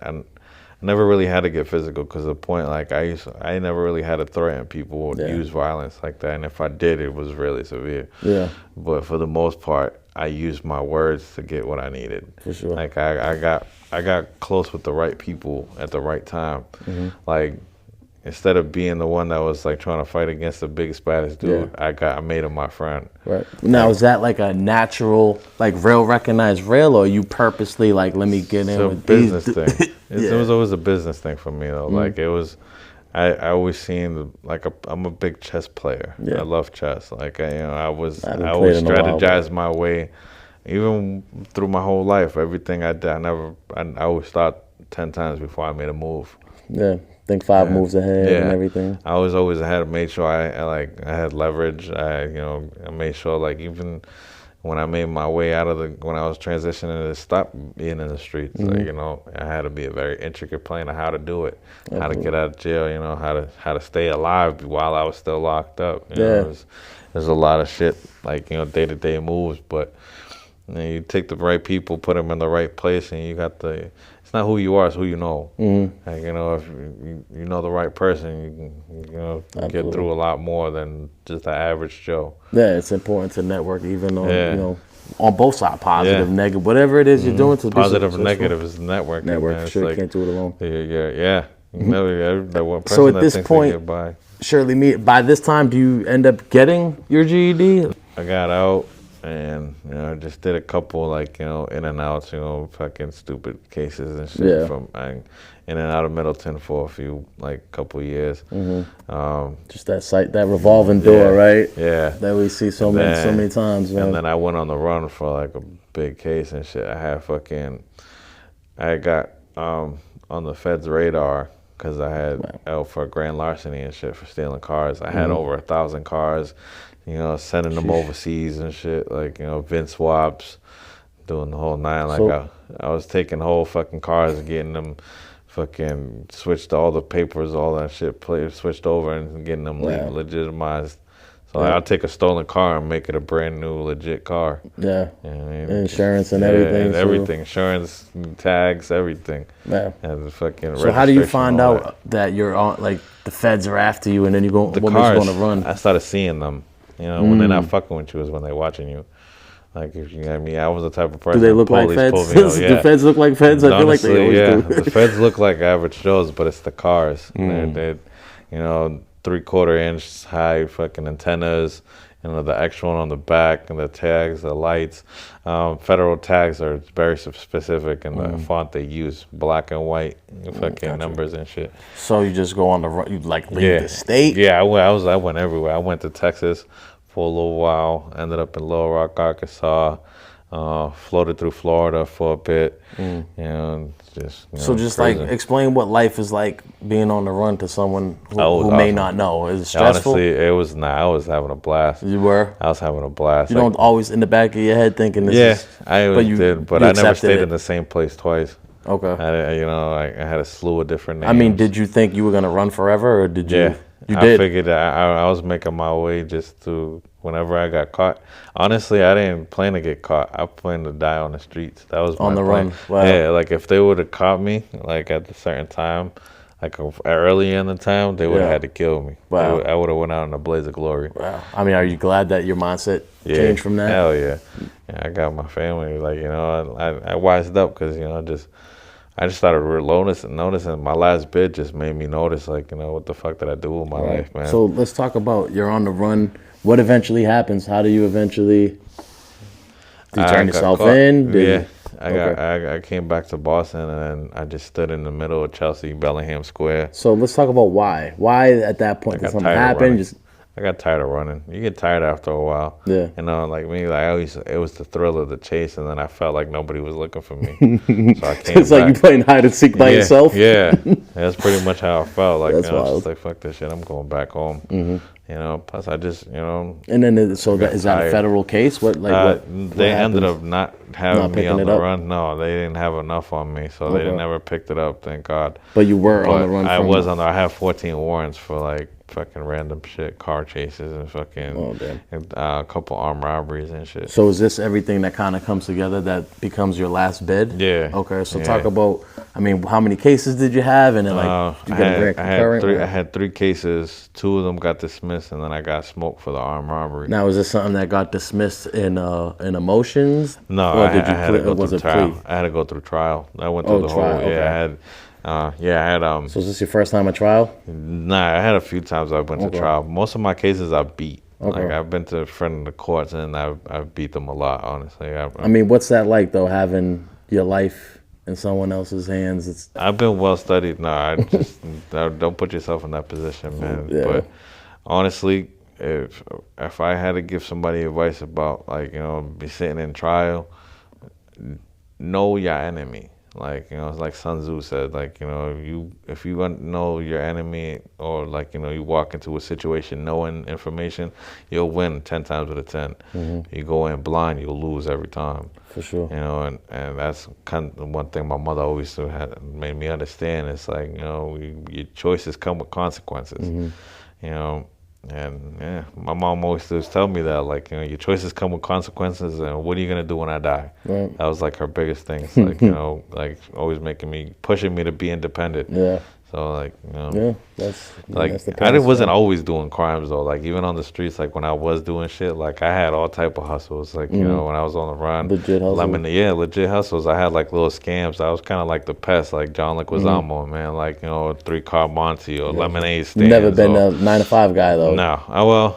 never really had to get physical because the point I never really had to threaten people or use violence like that, and if I did, it was really severe. Yeah. But for the most part, I used my words to get what I needed. For sure. Like I got close with the right people at the right time. Like instead of being the one that was like trying to fight against the biggest baddest dude, I made him my friend. Right. Now, is that like a natural, like real recognized real, or you purposely like, let me get in with business these thing? It was always a business thing for me though. Like it was. I always seen like I'm a big chess player. I love chess. Like I always strategized my way, even through my whole life. Everything I did, I always thought 10 times before I made a move. Yeah, think 5 moves ahead and everything. I was always ahead. Made sure I had leverage. I made sure like even when I made my way out of when I was transitioning to stop being in the streets, like, I had to be a very intricate plan of how to do it, how to get out of jail, how to stay alive while I was still locked up. There's a lot of shit, like, day-to-day moves, but you take the right people, put them in the right place, and you got it's not who you are, it's who you know. Like, if you know the right person, you can get through a lot more than just the average Joe. Yeah, it's important to network, even though, on both sides, positive, negative, whatever it is you're doing to positive and negative is networking. Network, sure, like, can't do it alone. Yeah. That one person so at this point, Shirley, by this time, do you end up getting your GED? I got out. And I just did a couple like in and outs, fucking stupid cases and shit from in and out of Middleton for a few couple years. Just that revolving door, right? Yeah, that we see so many times. Man. And then I went on the run for like a big case and shit. I got on the Fed's radar because I had out for grand larceny and shit for stealing cars. I had over 1,000 cars. Sending them overseas and shit, like, VIN swaps, doing the whole 9. Like, I was taking whole fucking cars and getting them fucking switched all the papers, all that shit, switched over and getting them legitimized. So I'll take a stolen car and make it a brand new legit car. Yeah. Insurance and everything. And everything, insurance, tags, everything. Yeah. And the fucking so how do you find out that you're on, like, the feds are after you and then what makes you want to run? I started seeing them. When they're not fucking with you is when they're watching you. Like, if you get me, I was the type of person. Do they look like feds? Do feds look like feds? I feel like they always do. The feds look like average Joes, but it's the cars. They're 3/4 inch high fucking antennas, the extra one on the back, and the tags, the lights. Federal tags are very specific in the font they use, black and white, fucking numbers and shit. So you just go on the run, you like leave the state? Yeah, I went everywhere. I went to Texas for a little while, ended up in Little Rock, Arkansas, floated through Florida for a bit, just like explain what life is like being on the run to someone who may not know. Is it stressful? Honestly, it was not. I was having a blast. You were? I was having a blast. You don't always in the back of your head thinking this is... I did, but I never stayed in the same place twice. Okay. I had a slew of different names. I mean, did you think you were going to run forever, or did you? Yeah. You I figured I was making my way just to whenever I got caught. Honestly, I didn't plan to get caught. I planned to die on the streets. That was my on the plan. run. Wow. Yeah, like if they would have caught me, like at a certain time, like early in the time, they would have had to kill me. Wow. I would have went out in a blaze of glory. Wow. I mean, are you glad that your mindset changed from that? Hell yeah. I got my family. Like, I wised up because, I just started noticing my last bid just made me notice, like, what the fuck did I do with my life, man? So let's talk about you're on the run. What eventually happens? How do you eventually turn yourself in? I came back to Boston and I just stood in the middle of Chelsea, Bellingham Square. So let's talk about why. Why at that point did something happen? I got tired of running. You get tired after a while. Yeah. Like me, it was the thrill of the chase, and then I felt like nobody was looking for me. So I came It's like you playing hide and seek by yourself. Yeah. That's pretty much how I felt. Like, That's I was just like, fuck this shit. I'm going back home. Plus I just, And then, is that a federal case? They ended up not having me on the run. No, they didn't have enough on me, so they never picked it up, thank God. But you were on the run. I have 14 warrants for like fucking random shit, car chases and fucking a couple armed robberies and shit. So is this everything that kind of comes together that becomes your last bid? Yeah. Okay, so talk about, how many cases did you have, then you get a grand concurrent? I had 3 cases. 2 of them got dismissed, and then I got smoked for the armed robbery. Now, is this something that got dismissed in emotions? No, or I had to go through trial. I had to go through trial. I went through the trial, whole. okay. Yeah, I had. So is this your first time at trial? Nah, I had a few times I went to trial. Most of my cases I beat. Okay. Like I've been to in front of the courts, and I've beat them a lot. Honestly, I mean, what's that like though, having your life in someone else's hands? I've been well studied. No, I just don't put yourself in that position, man. Yeah. But honestly, if I had to give somebody advice about be sitting in trial, know your enemy. Like it's like Sun Tzu said. Like if you want to know your enemy, or you walk into a situation knowing information, you'll win 10 times out of 10. Mm-hmm. You go in blind, you'll lose every time. For sure. And that's kind of one thing my mother always made me understand. It's like your choices come with consequences. Mm-hmm. And yeah, my mom always just tell me that, your choices come with consequences, and what are you gonna do when I die? Right. That was like her biggest thing. It's like always pushing me to be independent. Yeah. So that's I wasn't always doing crimes though. Like even on the streets, like when I was doing shit, like I had all type of hustles. Like when I was on the run, legit hustles. Legit hustles. I had like little scams. I was kind of like the pest, like John Leguizamo, man. Like 3-car Monte or lemonade stands. Never been a 9-to-5 guy though. No,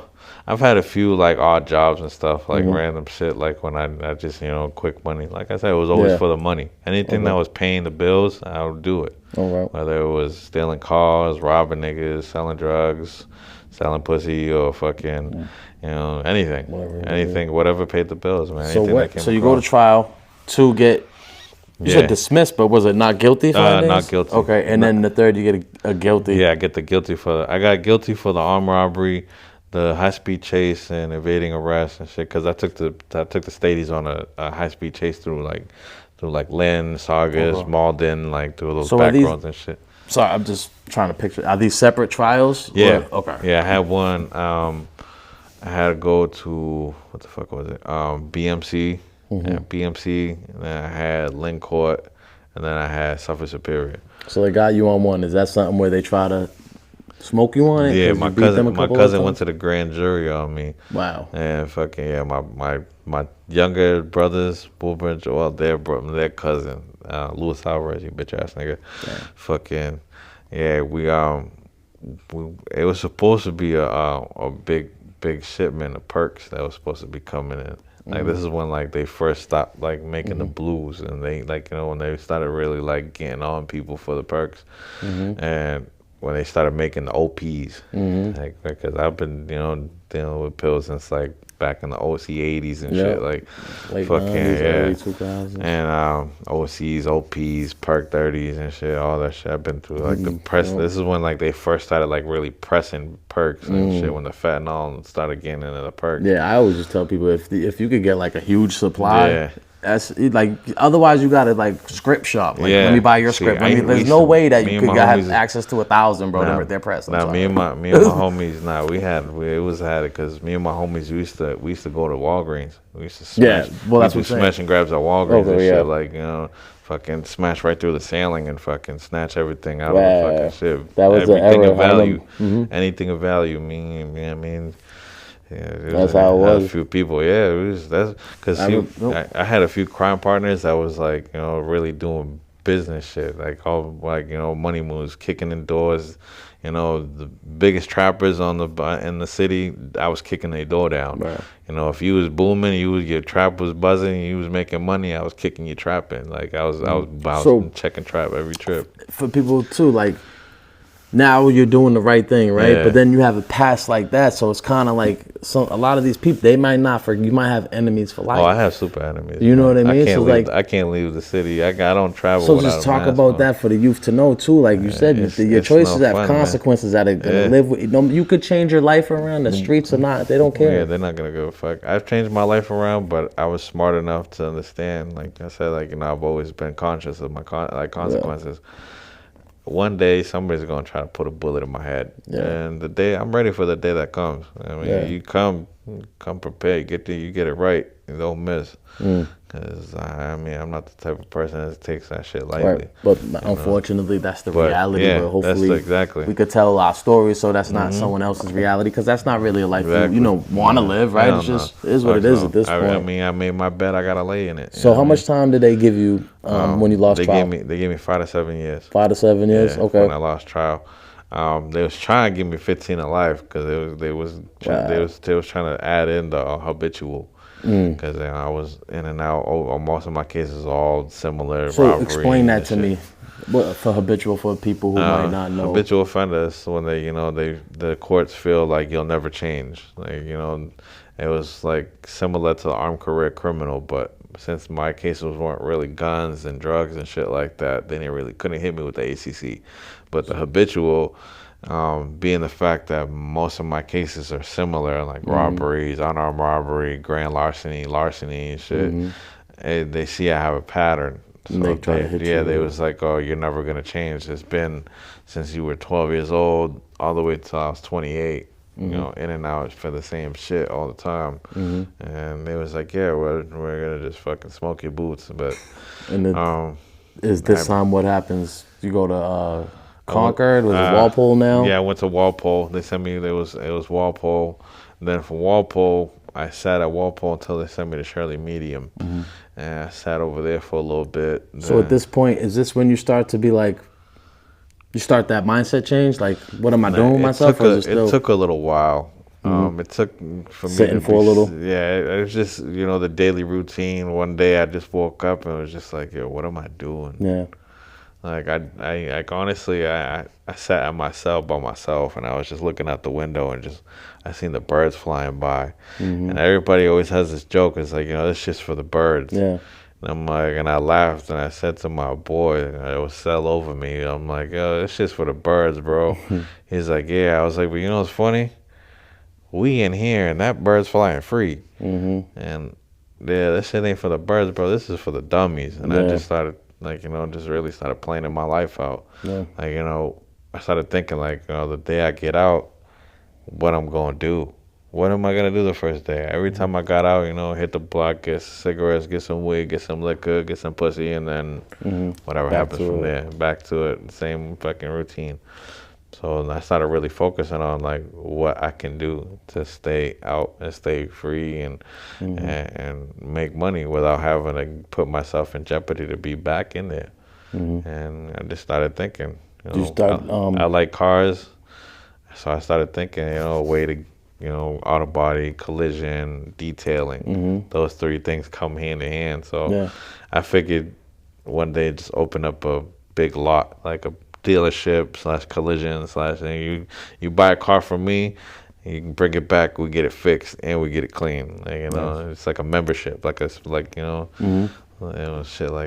I've had a few like odd jobs and stuff, like random shit. Like when I just quick money. Like I said, it was always for the money. Anything that was paying the bills, I would do it. Right. Whether it was stealing cars, robbing niggas, selling drugs, selling pussy, or fucking, anything, whatever paid the bills, man. So you go to trial to get. You said dismissed, but was it not guilty? Not guilty. Okay, and then the third, you get a guilty. Yeah, I get the guilty I got guilty for the armed robbery, the high-speed chase, and evading arrest and shit. Because I took the Stadies on a high-speed chase through Lynn, Saugus, Malden, through those back roads and shit. Sorry, I'm just trying to picture. Are these separate trials? Yeah. Okay. Yeah, I had one. I had to go to, what the fuck was it? BMC. Yeah, BMC. And then I had Lynn Court. And then I had Suffolk Superior. So they got you on one. Is that something where they try to smoke you on it? Yeah, my cousin went to the grand jury on me. Wow. And fucking my younger brothers, Bullbridge, well, their cousin, Louis Alvarez, you bitch ass nigga. Yeah. Fucking it was supposed to be a big shipment of perks that was supposed to be coming in. Like this is when they first stopped making the blues, and they when they started really getting on people for the perks, and when they started making the OPs, because I've been dealing with pills since back in the OC 80s and shit, late fucking 90s, early 2000s. And OCs, OPs, perk 30s and shit, all that shit. I've been through the press. This is when they first started really pressing perks and shit, when the fentanyl started getting into the perks. Yeah, I always just tell people if you could get a huge supply. That's otherwise you gotta script shop. Let me buy your script. There's no way that you could have access to 1,000, bro. They're pressed. Me and my homies. We had it because me and my homies we used to go to Walgreens. We used to smash. That's what smash and grabs at Walgreens and shit. Fucking smash right through the ceiling and fucking snatch everything out of the fucking shit. That was everything the of value. Anything of value. Yeah, that's how it was. A few people, that's because I had a few crime partners that was really doing business shit, money moves, kicking in doors. The biggest trappers in the city, I was kicking their door down. Right. If you was booming, your trap was buzzing, you was making money, I was kicking your trap in. I was bouncing, checking trap every trip. For people too, now you're doing the right thing, right? Yeah. But then you have a past like that, so it's kind of a lot of these people, they might not forget. You might have enemies for life. Oh, I have super enemies. You know what I mean? I can't leave the city. I don't travel. So just talk about that for the youth to know too. Like you said, your choices have consequences that are gonna live with. You could change your life around. The streets are not. They don't care. Yeah, they're not gonna give a fuck. I've changed my life around, but I was smart enough to understand. Like I said, I've always been conscious of my consequences. Yeah. One day somebody's gonna try to put a bullet in my head, and I'm ready for the day that comes. You come prepared. You get it right. You don't miss. Cause I mean, I'm not the type of person that takes that shit lightly. Right. But unfortunately, that's the reality. Yeah, but hopefully, exactly. we could tell our stories so that's not someone else's reality. Because that's not really a life you want to live, right? It's just is what it is at this point. I mean, I made my bed. I gotta lay in it. So how much time did they give you when you lost trial? They gave me 5 to 7 years. 5 to 7 years. Yeah, okay. When I lost trial. They was trying to give me 15 to life because they was trying to add in the habitual. Because I was in and out. Most of my cases are all similar. So explain that to me. What for habitual for people who might not know? Habitual offenders, when the courts feel like you'll never change. Like, it was like similar to the armed career criminal, but since my cases weren't really guns and drugs and shit like that, they couldn't hit me with the ACC. But the habitual, being the fact that most of my cases are similar, like robberies, unarmed robbery, grand larceny and shit, and they see I have a pattern. So they try to hit you. They was like, oh, you're never going to change. It's been since you were 12 years old all the way till I was 28, in and out for the same shit all the time. And they was like, yeah, we're going to just fucking smoke your boots. But is this time what happens? You go to Concord? Was it Walpole now? Yeah, I went to Walpole. They sent me, it was Walpole. And then from Walpole, I sat at Walpole until they sent me to Shirley Medium. And I sat over there for a little bit. So at this point, is this when you start to be like, you start that mindset change? Like, what am I doing with myself? It took a little while. It took for sitting me for a little. Yeah, it was just, the daily routine. One day I just woke up and it was just like, yo, what am I doing? Yeah. Like I honestly, I sat at my cell by myself and I was just looking out the window and I seen the birds flying by, and everybody always has this joke. It's like, this just for the birds. Yeah. And I'm like, and I laughed and I said to my boy, it was sell over me. I'm like, yo, it's just for the birds, bro. He's like, yeah. I was like, but what's funny? We in here and that bird's flying free, and yeah, this shit ain't for the birds, bro. This is for the dummies. And I just started. Just really started planning my life out. Yeah. Like, I started thinking, like, the day I get out, what I'm going to do. What am I going to do the first day? Every time I got out, hit the block, get cigarettes, get some weed, get some liquor, get some pussy, and then whatever happens from there. Back to it, same fucking routine. So I started really focusing on, like, what I can do to stay out and stay free and make money without having to put myself in jeopardy to be back in there. And I just started thinking, I like cars. So I started thinking, a way to, auto body, collision, detailing. Those three things come hand in hand. So I figured one day just open up a big lot, like a dealership / collision / you buy a car from me, you can bring it back, we get it fixed and we get it clean. Like, it's like a membership, shit like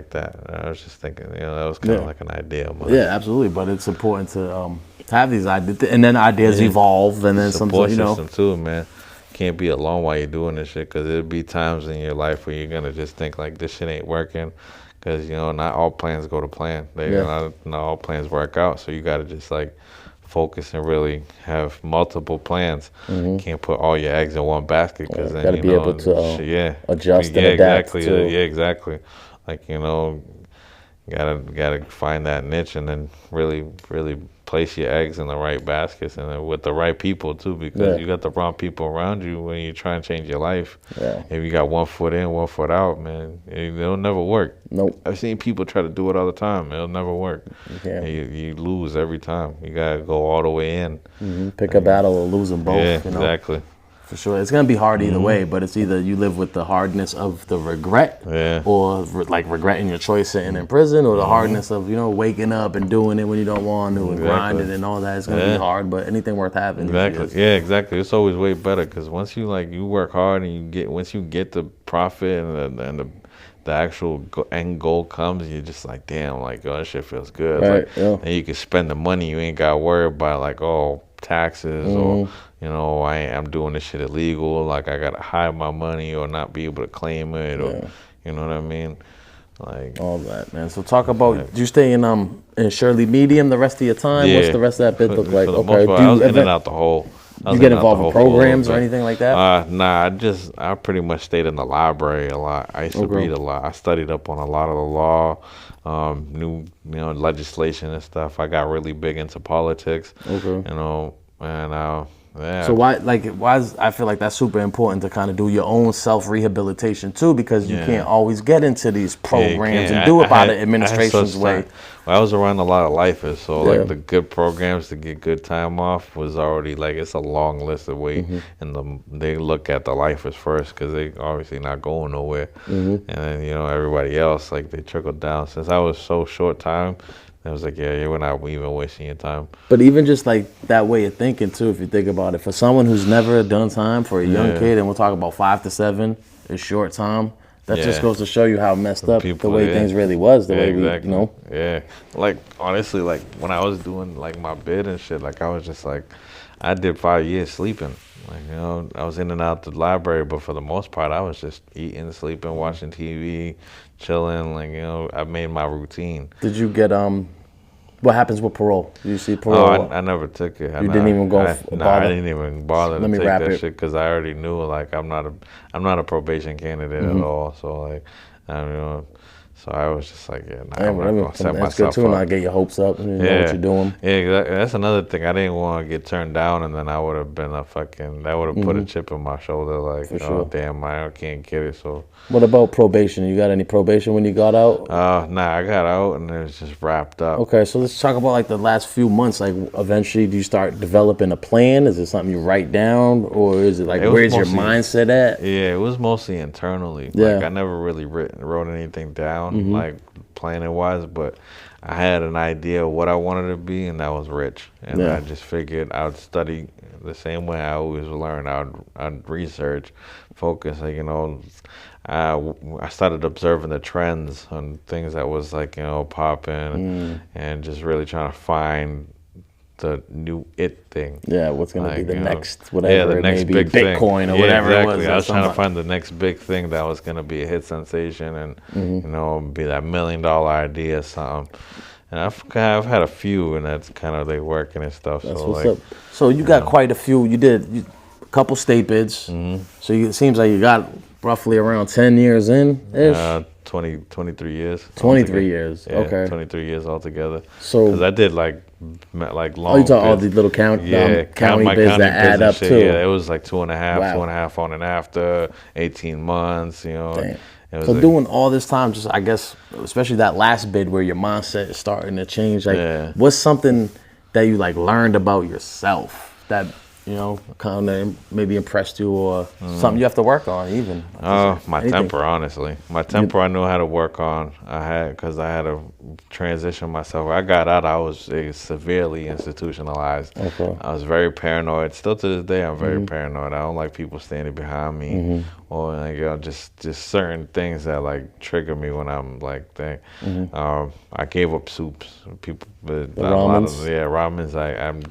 that. I was just thinking, that was kind of like an idea. Yeah, absolutely. But it's important to have these ideas, and then ideas evolve, and then sometimes system too, man. Can't be alone while you're doing this shit, because there'll be times in your life where you're gonna just think like this shit ain't working. Because, not all plans go to plan. Not all plans work out. So you got to just, like, focus and really have multiple plans. Can't put all your eggs in one basket, because then, got to be able to adjust and adapt. Exactly. Like, gotta find that niche and then really, really place your eggs in the right baskets and with the right people, too, because you got the wrong people around you when you try and change your life. Yeah. If you got 1 foot in, 1 foot out, man, it'll never work. Nope. I've seen people try to do it all the time. It'll never work. You lose every time. You got to go all the way in. Pick a battle or lose them both. Yeah, exactly. For sure. It's going to be hard either way, but it's either you live with the hardness of the regret or like regretting your choice sitting in prison, or the hardness of, waking up and doing it when you don't want to and grinding and all that. It's going to be hard, but anything worth having. Exactly. Yeah, exactly. It's always way better, because once you you work hard and once you get the profit and the actual end goal comes, you're just like, damn, like, oh, that shit feels good. Right, and you can spend the money. You ain't got to worry about, like, taxes or, I'm doing this shit illegal. Like, I got to hide my money or not be able to claim it or, you know what I mean? Like, all that, man. So talk about, do you stay in Shirley Medium the rest of your time? What's the rest of that bit look like? For the most part, I was in and out the whole You get involved with programs or anything like that? Nah, I pretty much stayed in the library a lot. I used to read a lot. I studied up on a lot of the law, new legislation and stuff. I got really big into politics. And yeah. So why is, I feel like that's super important to kind of do your own self rehabilitation too, because you can't always get into these programs and do it by the administration's way. I was around a lot of lifers, so like the good programs to get good time off was already like it's a long list of wait, and they look at the lifers first because they obviously not going nowhere, and then everybody else like they trickle down. Since I was so short time, I was like, yeah, we're not even wasting your time. But even just like that way of thinking too, if you think about it, for someone who's never done time, for a young kid, and we'll talk about 5 to 7 is short time. That just goes to show you how messed up the way things really was. The way we, Yeah, like honestly, like when I was doing like my bid and shit, like I was just like, I did 5 years sleeping. Like I was in and out the library, but for the most part, I was just eating, sleeping, watching TV, chilling. Like I made my routine. Did you get what happens with parole? Do you see parole? I never took it. You didn't even go. I didn't even bother to take that shit because I already knew like I'm not a probation candidate at all. So like, so I was just like, I'm not gonna set myself up. That's good too, not get your hopes up and know what you're doing. Yeah, exactly. That's another thing. I didn't want to get turned down, and then I would have been that would have put a chip in my shoulder. Like, damn, I can't get it. So. What about probation? You got any probation when you got out? Nah, I got out and it was just wrapped up. Okay, so let's talk about like the last few months. Like, eventually, do you start developing a plan? Is it something you write down, or is it like where's your mindset at? Yeah, it was mostly internally. Like, I never really wrote anything down, like planning wise, but I had an idea of what I wanted to be, and that was rich. And I just figured I would study the same way I always learn. I'd research, focus. Like I started observing the trends on things that was like popping, and just really trying to find the new thing. Yeah, what's gonna be the next whatever? The next big Bitcoin thing. Or whatever exactly. it was. I was trying to find the next big thing that was gonna be a hit sensation and be that $1 million idea or something. And I've had a few, and that's kind of they working and stuff. That's what's up. So you got quite a few. You did a couple state bids. So it seems like you got roughly around 10 years in-ish. 23 years. 23 years. Yeah, okay. 23 years altogether. So because I did like long. You talk all these little county bids that add up too. Yeah, it was like 2.5 on and after 18 months. Damn. So doing all this time, just I guess, especially that last bid where your mindset is starting to change. Like, what's something that you like learned about yourself that kind of maybe impressed you, or something you have to work on even? My temper, honestly. My temper I knew how to work on. Because I had to transition myself. When I got out, I was severely institutionalized. Okay. I was very paranoid. Still to this day, I'm very paranoid. I don't like people standing behind me, or like just certain things that like trigger me when I'm like I gave up soups. People, but a lot of ramens.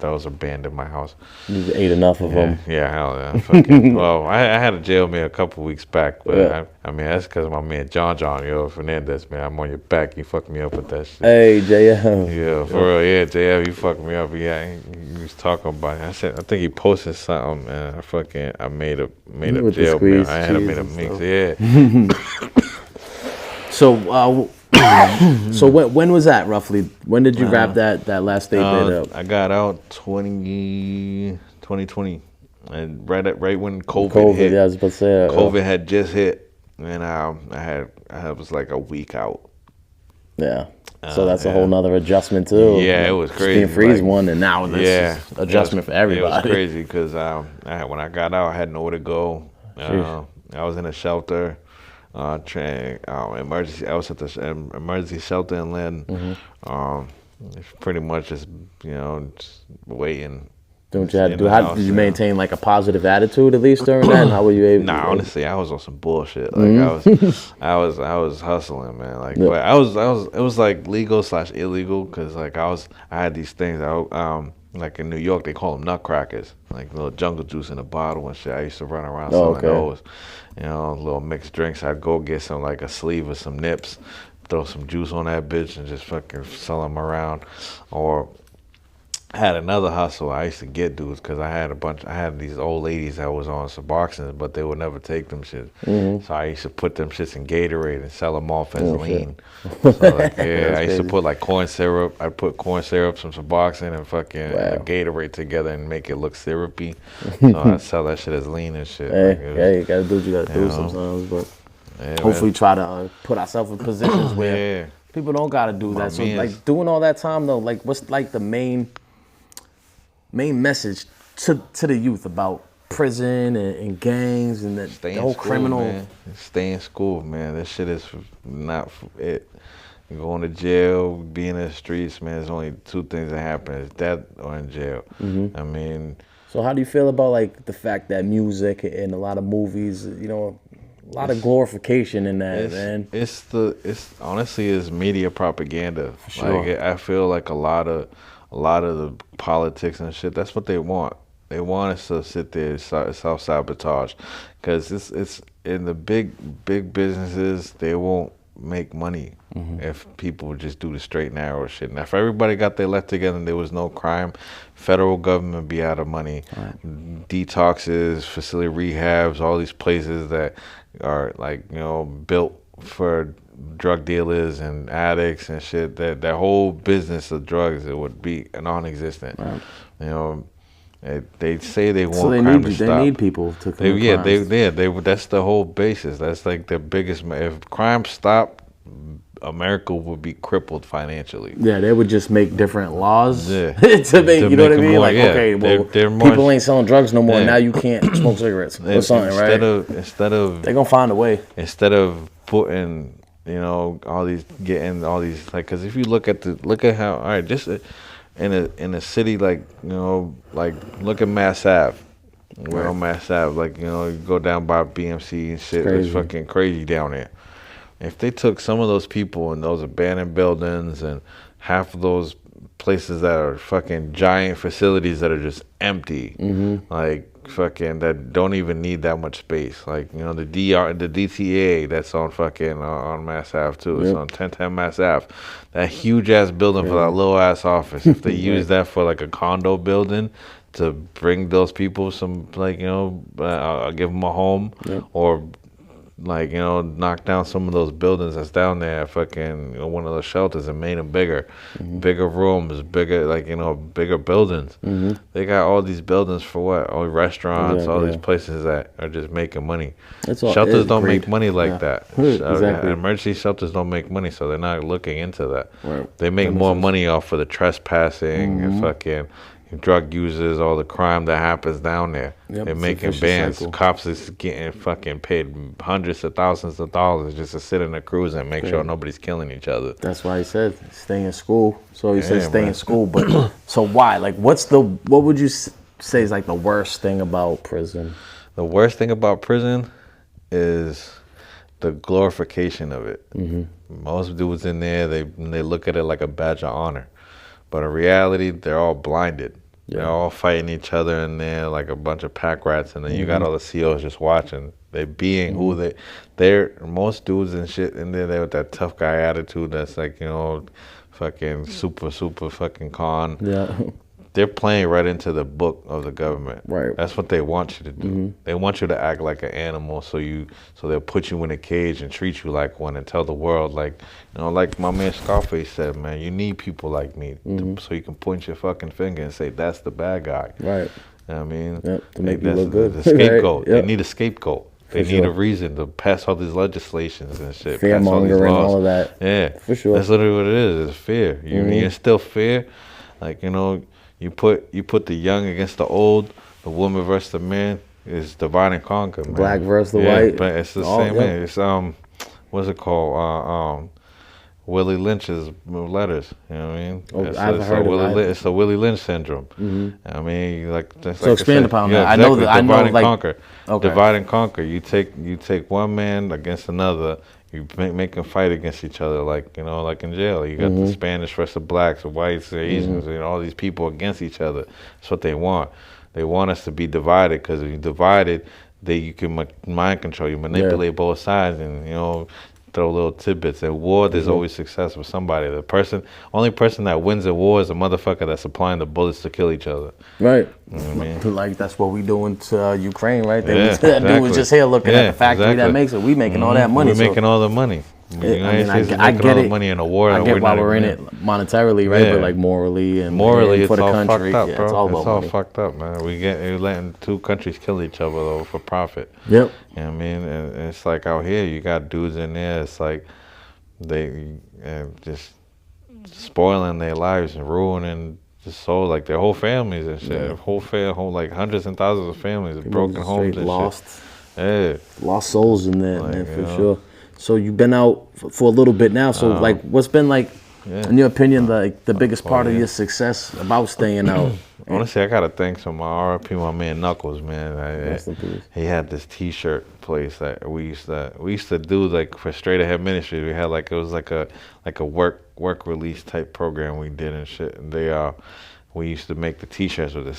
Those are banned in my house. You ate enough of them. Yeah, hell yeah. Well, I had a jail meal a couple weeks back, but I mean that's because my man John Fernandez, man, I'm on your back. He fucked me up with that shit. Hey, JF. Yeah, for real. Yeah, JF, he fucked me up. Yeah, he was talking about it. I think he posted something, and I made a jail meal. I had to make a mix. Yeah. So. So when was that roughly? When did you wrap that last state bid up? I got out 2020, and right when COVID hit. Yeah, I was about to say COVID had just hit, and I was like a week out. Yeah. So that's a whole nother adjustment too. Yeah, it was crazy. Being freeze one, and now this is adjustment for everybody. It was crazy because when I got out, I had nowhere to go. I was in a shelter. Emergency. I was at the emergency shelter in Lynn. Pretty much just just waiting. Doing what you had to do. How did you maintain like a positive attitude at least during that? And how were you able? Nah, honestly, I was on some bullshit. Like I was hustling, man. Like, but it was like legal / illegal because like I had these things. Like in New York, they call them nutcrackers, like little jungle juice in a bottle and shit. I used to run around selling those, little mixed drinks. I'd go get some like a sleeve of some nips, throw some juice on that bitch, and just fucking sell them around. Or I had another hustle. I used to get dudes because I had these old ladies that was on Suboxone, but they would never take them shit. So I used to put them shits in Gatorade and sell them off as lean. So like, yeah, I used to put like corn syrup. I'd put corn syrup, some Suboxone, and fucking Gatorade together and make it look syrupy. So I'd sell that shit as lean and shit. Hey, you gotta do what you gotta do sometimes, but hopefully try to put ourselves in positions where people don't gotta do that. So like doing all that time though, like what's like the main message to the youth about prison and gangs and the whole criminal? Man. Stay in school, man. That shit is not it. Going to jail, being in the streets, man. There's only two things that happen: it's death or in jail. I mean. So how do you feel about like the fact that music and a lot of movies, you know, a lot of glorification in that, man? It's honestly is media propaganda. For sure. Like I feel like a lot of the politics and shit. That's what they want. They want us to sit there and self-sabotage, because it's in the big businesses. They won't make money if people just do the straight narrow shit. Now, if everybody got their life together and there was no crime, federal government be out of money. Detoxes, facility rehabs, all these places that are like, you know, built for drug dealers and addicts and shit. That whole business of drugs, it would be non-existent. You know. They say they want crime to stop. They need people to commit crimes. That's the whole basis. That's like the biggest. If crime stopped, America would be crippled financially. Yeah, they would just make different laws to make, you know what I mean? More, like, okay, well, people ain't selling drugs no more. Now you can't smoke cigarettes or something, right? Instead of they're gonna find a way. Instead of putting, you know, getting all these, like, because if you look at how, all right, just. In a city like, you know, like look at Mass Ave. We're on Mass Ave, like, you know, you go down by BMC and shit. It's fucking crazy down there. If they took some of those people in those abandoned buildings and half of those places that are fucking giant facilities that are just empty, like fucking that don't even need that much space, like, you know, the DTA that's on fucking on Mass Ave too. It's on 1010 Mass Ave. That huge ass building for that little ass office. If they use that for like a condo building to bring those people some, like, you know, I'll give them a home, or like, you know, knock down some of those buildings that's down there, fucking, you know, one of the shelters, and made them bigger, bigger rooms, bigger, like, you know, bigger buildings. They got all these buildings for what? All restaurants, all these places that are just making money. Shelters don't make money like that. Exactly. Emergency shelters don't make money, so they're not looking into that. They make more money off of the trespassing and fucking drug users, all the crime that happens down there. They're making bans. Cycle. Cops is getting fucking paid hundreds of thousands of dollars just to sit in a cruiser and make sure nobody's killing each other. That's why he said stay in school. So he said stay in school, but so why? Like, what would you say is like the worst thing about prison? The worst thing about prison is the glorification of it. Most dudes in there, they look at it like a badge of honor. But in reality, they're all blinded. They're all fighting each other in there like a bunch of pack rats, and then you got all the COs just watching. They're being who they're. Most dudes and shit in there, they're with that tough guy attitude that's like, you know, fucking super fucking con. They're playing right into the book of the government. That's what they want you to do. They want you to act like an animal, so they'll put you in a cage and treat you like one and tell the world, like, you know, like my man Scarface said, man, you need people like me so you can point your fucking finger and say that's the bad guy. You know what I mean? To make you look good. The scapegoat. They need a scapegoat. They need a reason to pass all these legislations and shit. Fear-mongering, all of that. For sure. That's literally what it is. It's fear. You instill fear, like, you know. You put the young against the old, the woman versus the man. Is divide and conquer, man. Black versus the white. But it's the same man. It's what's it called? Willie Lynch's letters. You know what I mean? I've heard of it. It's the Willie Lynch syndrome. I mean, like, that's so expand upon that. Exactly. I know, divide and like, conquer. Divide and conquer. You take one man against another. You make them fight against each other, like, you know, like in jail. You got the Spanish versus the blacks, the whites, the Asians, and all these people against each other. That's what they want. They want us to be divided, because if you're divided, you can mind control. You manipulate both sides, and, you know, throw little tidbits. In war, there's always success with somebody. Only person that wins a war is a motherfucker that's supplying the bullets to kill each other. Right. You know what I mean? Like that's what we doing to Ukraine, right? That dude was just here looking at the factory that makes it. We making all that money. We're making all the money. I get it. Money in a war. I get why we're in it monetarily, right? But like morally and for it's the all country, fucked up, bro. it's all about it's all money. fucked up, man. We're letting two countries kill each other though for profit. Yep. You know what I mean? And it's like out here, you got dudes in there. It's like they just spoiling their lives and ruining just so like their whole families and shit. Yeah. Whole like hundreds and thousands of families, broken homes and lost, shit. Yeah. Lost souls in there, like, man, for sure. So you've been out for a little bit now. So like, what's been like, in your opinion, like the biggest part of your success about staying out? Honestly, I gotta thank some RP my man Knuckles, man. He had this T-shirt place that we used to do like for Straight Ahead Ministries. We had like it was like a work release type program we did and shit. And we used to make the T-shirts with the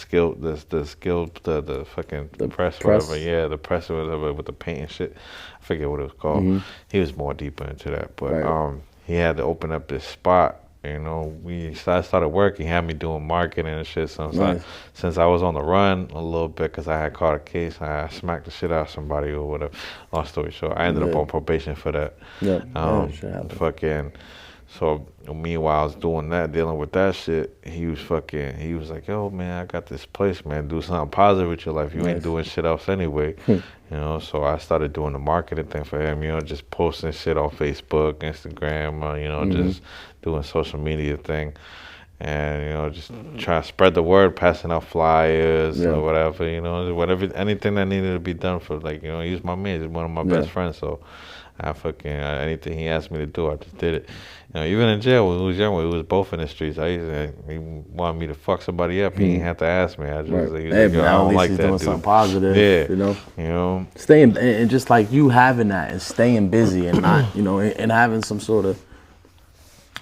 press, whatever. Yeah, the press or whatever with the paint and shit. I forget what it was called. He was more deeper into that, but he had to open up this spot. You know, I started working. He had me doing marketing and shit. So since I was on the run a little bit, because I had caught a case, I smacked the shit out of somebody or whatever. Long story short, I ended up on probation for that. So meanwhile, I was doing that, dealing with that shit. He was like, yo, man, I got this place, man. Do something positive with your life. You ain't doing shit else anyway. You know, so I started doing the marketing thing for him, you know, just posting shit on Facebook, Instagram, you know, just doing social media thing. And, you know, just trying to spread the word, passing out flyers or whatever, you know, anything that needed to be done for, like, you know, he's my man. He's one of my best friends, so anything he asked me to do, I just did it. You know, even in jail when we was young, we was both in the streets. He wanted me to fuck somebody up. He didn't have to ask me. I just I don't like that, doing dude. Something positive. Yeah, you know, staying and just like you having that and staying busy and not, you know, and having some sort of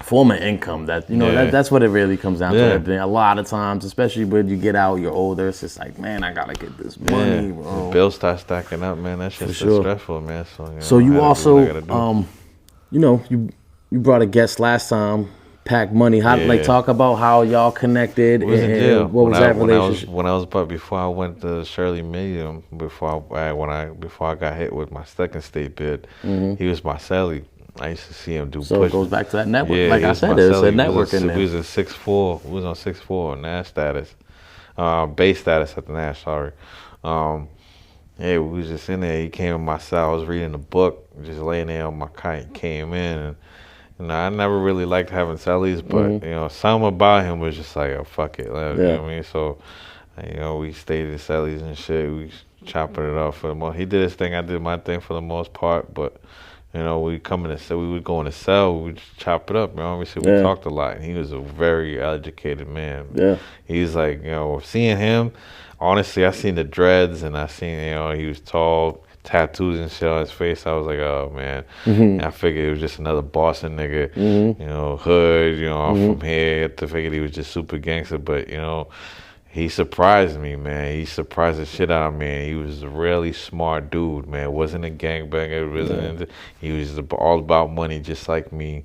form of income that, you know, that's what it really comes down to. A lot of times, especially when you get out, you're older, it's just like, man, I gotta get this money, bro. The bills start stacking up, man. That shit's stressful, man. So you also, you know, you brought a guest last time, Pack Money. How like talk about how y'all connected and what was that relationship? Before I went to Shirley Medium, before I got hit with my second state bid, he was my celly. I used to see him do So it goes back to that network. Yeah, like I said, there's a network in there. We was at 6'4". We was on 6'4", Nash status. Base status at the Nash, sorry. We was just in there. He came in my cell. I was reading a book, just laying there on my cot. He came in, and you know, I never really liked having cellies, but you know, something about him was just like, oh, fuck it. You know what I mean? So, you know, we stayed in cellies and shit. We chopping it up for the most. He did his thing. I did my thing for the most part, but. You know, we would go in the cell, we would just chop it up, man. Obviously, we talked a lot. And he was a very educated man. Yeah. He's like, you know, seeing him, honestly, I seen the dreads and I seen, you know, he was tall, tattoos and shit on his face. I was like, oh, man. And I figured it was just another Boston nigga, you know, hood, you know, I'm from here. I figured he was just super gangster, but, you know, he surprised me, man. He surprised the shit out of me. He was a really smart dude, man. Wasn't a gangbanger. He was all about money, just like me,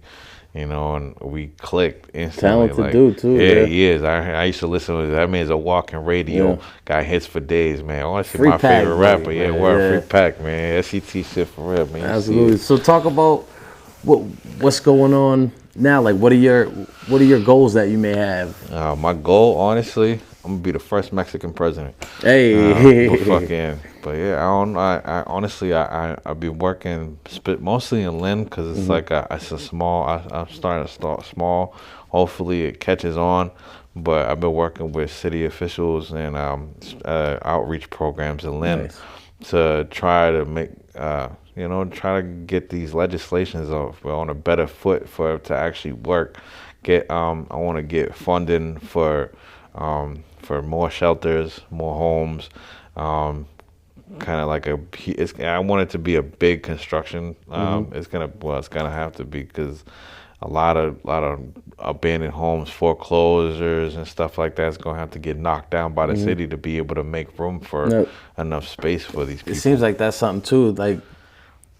you know. And we clicked instantly. Talented dude too. Yeah, he is. I used to listen to him. That man's a walking radio. Got hits for days, man. Honestly, my favorite rapper. Free Pack, man. SET shit for real, man. Absolutely. So talk about what's going on now. Like, what are your goals that you may have? My goal, honestly. I'm gonna be the first Mexican president. Hey, but yeah, I honestly, I've been working mostly in Lynn because it's like it's a small. I'm starting to start small. Hopefully, it catches on. But I've been working with city officials and outreach programs in Lynn to try to make try to get these legislations on a better foot for it to actually work. I want to get funding for more shelters, more homes, kind of like I want it to be a big construction. It's gonna have to be because a lot of abandoned homes, foreclosures and stuff like that is gonna have to get knocked down by the city to be able to make room for enough space for these people. It seems like that's something too. Like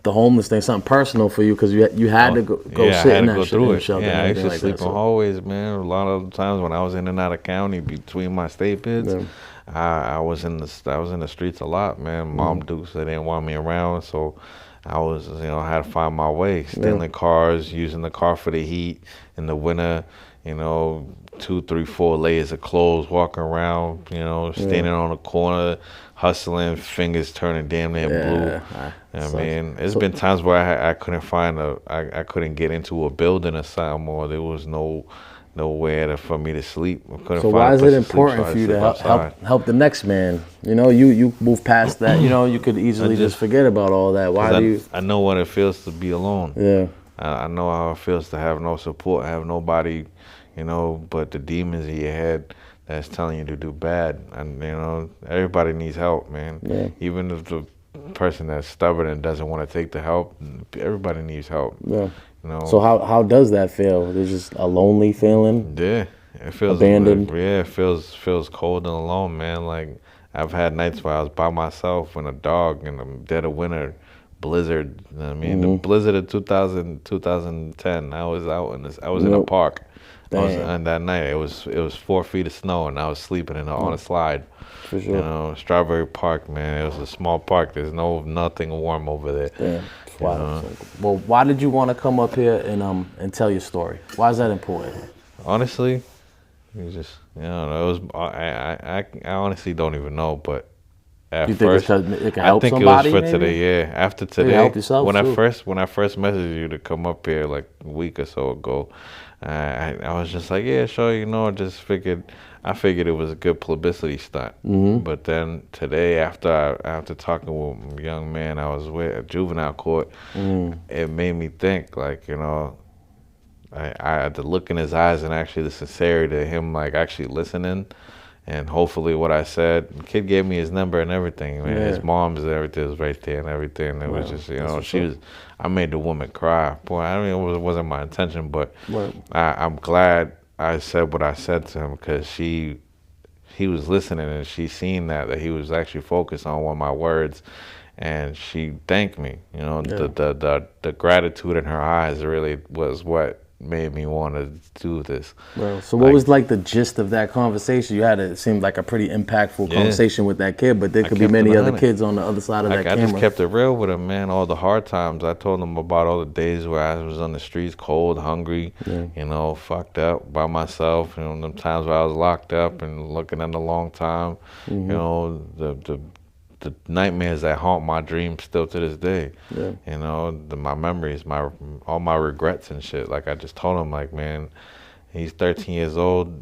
the homeless thing something personal for you because you had to go sit in that shelter. Yeah, I used to like sleep that, in hallways, man. A lot of times when I was in and out of county between my state bids, I was in the streets a lot, man. Mom Dukes, they didn't want me around, so I was, I had to find my way, stealing cars, using the car for the heat in the winter, 2, 3, 4 layers of clothes, walking around, standing on the corner, hustling, fingers turning damn near blue. I mean, it's been times where I couldn't I couldn't get into a building or something, or there was nowhere for me to sleep. So why is it important for you to help the next man? You move past that. You could easily just forget about all that. Why do you? I know what it feels to be alone. Yeah. I know how it feels to have no support, have nobody, but the demons in your head that's telling you to do bad. And, everybody needs help, man. Yeah. Even if the person that's stubborn and doesn't want to take the help, everybody needs help. Yeah. So how does that feel? There's just a lonely feeling? Yeah. It feels abandoned. Yeah, it feels cold and alone, man. Like I've had nights where I was by myself with a dog in the dead of winter, blizzard. I mean, the blizzard of 2010. I was out I was in a park. And that night it was 4 feet of snow, and I was sleeping on a slide. For sure. Strawberry Park, man. It was a small park. There's nothing warm over there. Yeah. Wow. Well, why did you want to come up here and tell your story? Why is that important? Honestly, it was it was I honestly don't even know, but at you think first, it can help I think somebody, it was for maybe? today. Yeah, after today, help yourself when too. I first messaged you to come up here like a week or so ago, I was just like, yeah, sure, I figured it was a good publicity stunt. But then today, after talking with a young man I was with at juvenile court, it made me think, like, I had to look in his eyes and actually the sincerity to him, like actually listening. And hopefully what I said, the kid gave me his number and everything, man. His mom's and everything was right there and everything. It was just, I made the woman cry. Boy, I mean, it wasn't my intention, but I'm glad I said what I said to him because he was listening and she seen that he was actually focused on one of my words. And she thanked me, the gratitude in her eyes really was what made me want to do this. Well, so what was like the gist of that conversation? You had it seemed like a pretty impactful conversation with that kid, but there could be many other kids on the other side of that camera. I just kept it real with him, man. All the hard times. I told him about all the days where I was on the streets, cold, hungry, fucked up by myself. Them times where I was locked up and looking at a long time. The nightmares that haunt my dreams still to this day. My memories, all my regrets and shit. Like I just told him, like, man, he's 13 years old.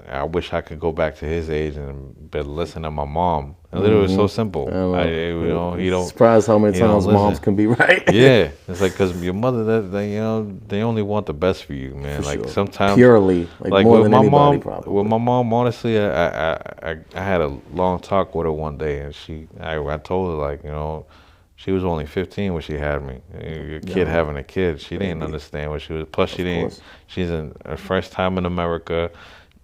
I wish I could go back to his age and listen to my mom. And literally, it was so simple. You don't surprised how many times moms can be right. Yeah, it's like because your mother, they only want the best for you, man. For like sometimes purely, like more than anybody, probably. With my mom, honestly, I had a long talk with her one day, and I told her, like, she was only 15 when she had me. Your kid having a kid, she didn't understand what she was. Plus, she's in her first time in America,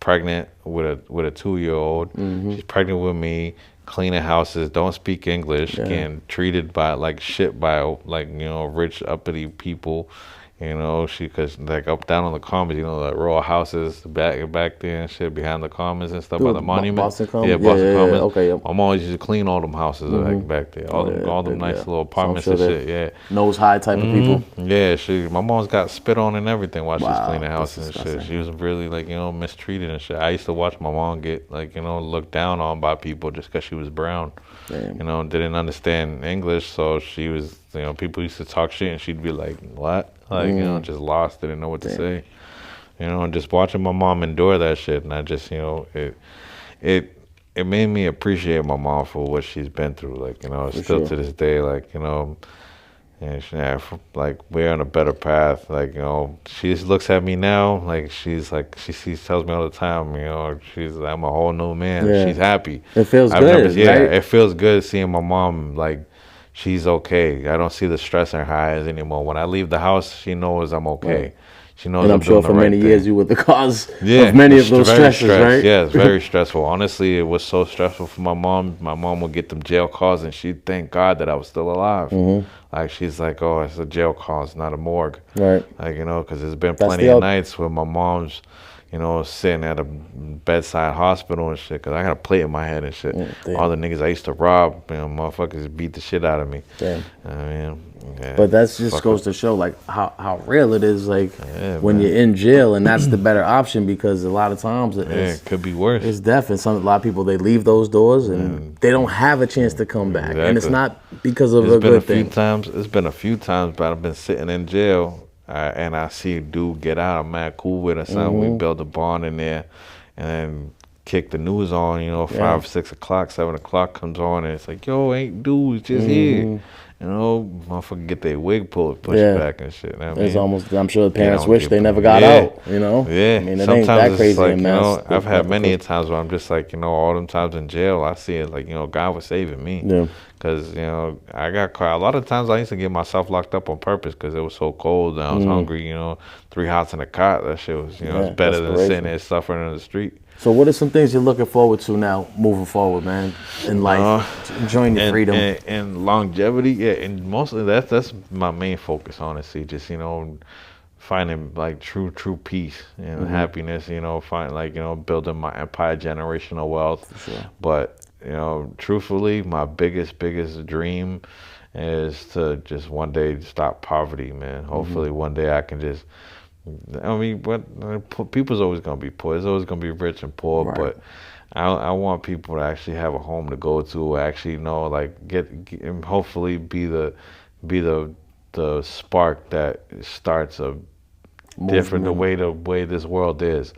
pregnant with a 2-year-old. She's pregnant with me, cleaning houses, don't speak English, getting treated like shit by rich uppity people. Because like up down on the commons, like row of houses back there and shit behind the commons and stuff by the monument. Boston Commons? Yeah, Boston Commons. Okay, My mom always used to clean all them houses back there, all them nice little apartments and shit. Yeah, nose high type of people. Yeah, my mom's got spit on and everything while she's cleaning houses and shit. She was really mistreated and shit. I used to watch my mom get looked down on by people just because she was brown. Damn. Didn't understand English, so she was. People used to talk shit and she'd be like, "What?" Just lost, didn't know what to say. And just watching my mom endure that shit, and I just, it made me appreciate my mom for what she's been through. Still to this day, and she, we're on a better path. She just looks at me now, tells me all the time, I'm a whole new man. Yeah. She's happy. It feels good, right? It feels good seeing my mom, she's okay. I don't see the stress in her eyes anymore. When I leave the house, she knows I'm okay. She knows And I'm I'm sure doing for the right many thing. years you were the cause Yeah, of many it's of those very stresses, right? Yeah, it's very stressful. Honestly, it was so stressful for my mom. My mom would get them jail calls, and she'd thank God that I was still alive. Like, she's like, oh, it's a jail call, it's not a morgue. Right. Like, you know, because there's been That's plenty the of other. nights where my mom's, you know, sitting at a bedside hospital and shit, because I got a plate in my head and shit. Damn. All the niggas I used to rob, you know, motherfuckers beat the shit out of me. Damn. I mean, yeah, But that just fuck goes up. to show like how real it is, like when man. you're in jail, and that's the better option, because a lot of times Yeah, it's it could be worse. it's death, and a lot of people, they leave those doors and they don't have a chance to come back, and it's Exactly. not because of It's a been a good few thing. times. It's been a few times, but I've been sitting in jail, and I see a dude get out. I'm mad cool with it. Son, we build a bond in there, and then kick the news on. You know, 5, 6 o'clock, 7 o'clock comes on, and it's like, yo, ain't dudes just here. You know, motherfucker get their wig pushed back and shit. I It's mean, almost, I'm sure the they parents don't wish get they put- never got yeah. out, you know? Yeah, I mean, it ain't sometimes that it's crazy like, in you Mass. know, I've had many Massachusetts. times where I'm just like, you know, all them times in jail, I see it like, you know, God was saving me. Yeah. Because, you know, I got caught. A lot of times I used to get myself locked up on purpose because it was so cold and I was hungry, you know. 3 hots in a cot, that shit was, you know, Yeah, it's better than desperation. sitting there suffering in the street. So what are some things you're looking forward to now, moving forward, man, in life, enjoying your freedom? And longevity, yeah, and mostly that's my main focus, honestly. Just, you know, finding like true peace and happiness, you know, like, you know, building my empire, generational wealth. For sure. But, you know, truthfully, my biggest dream is to just one day stop poverty, man. Hopefully one day I can just, I mean, people's always gonna be poor. There's always gonna be rich and poor, Right. but I want people to actually have a home to go to. Actually, know, like get and hopefully be the spark that starts a different the way this world is.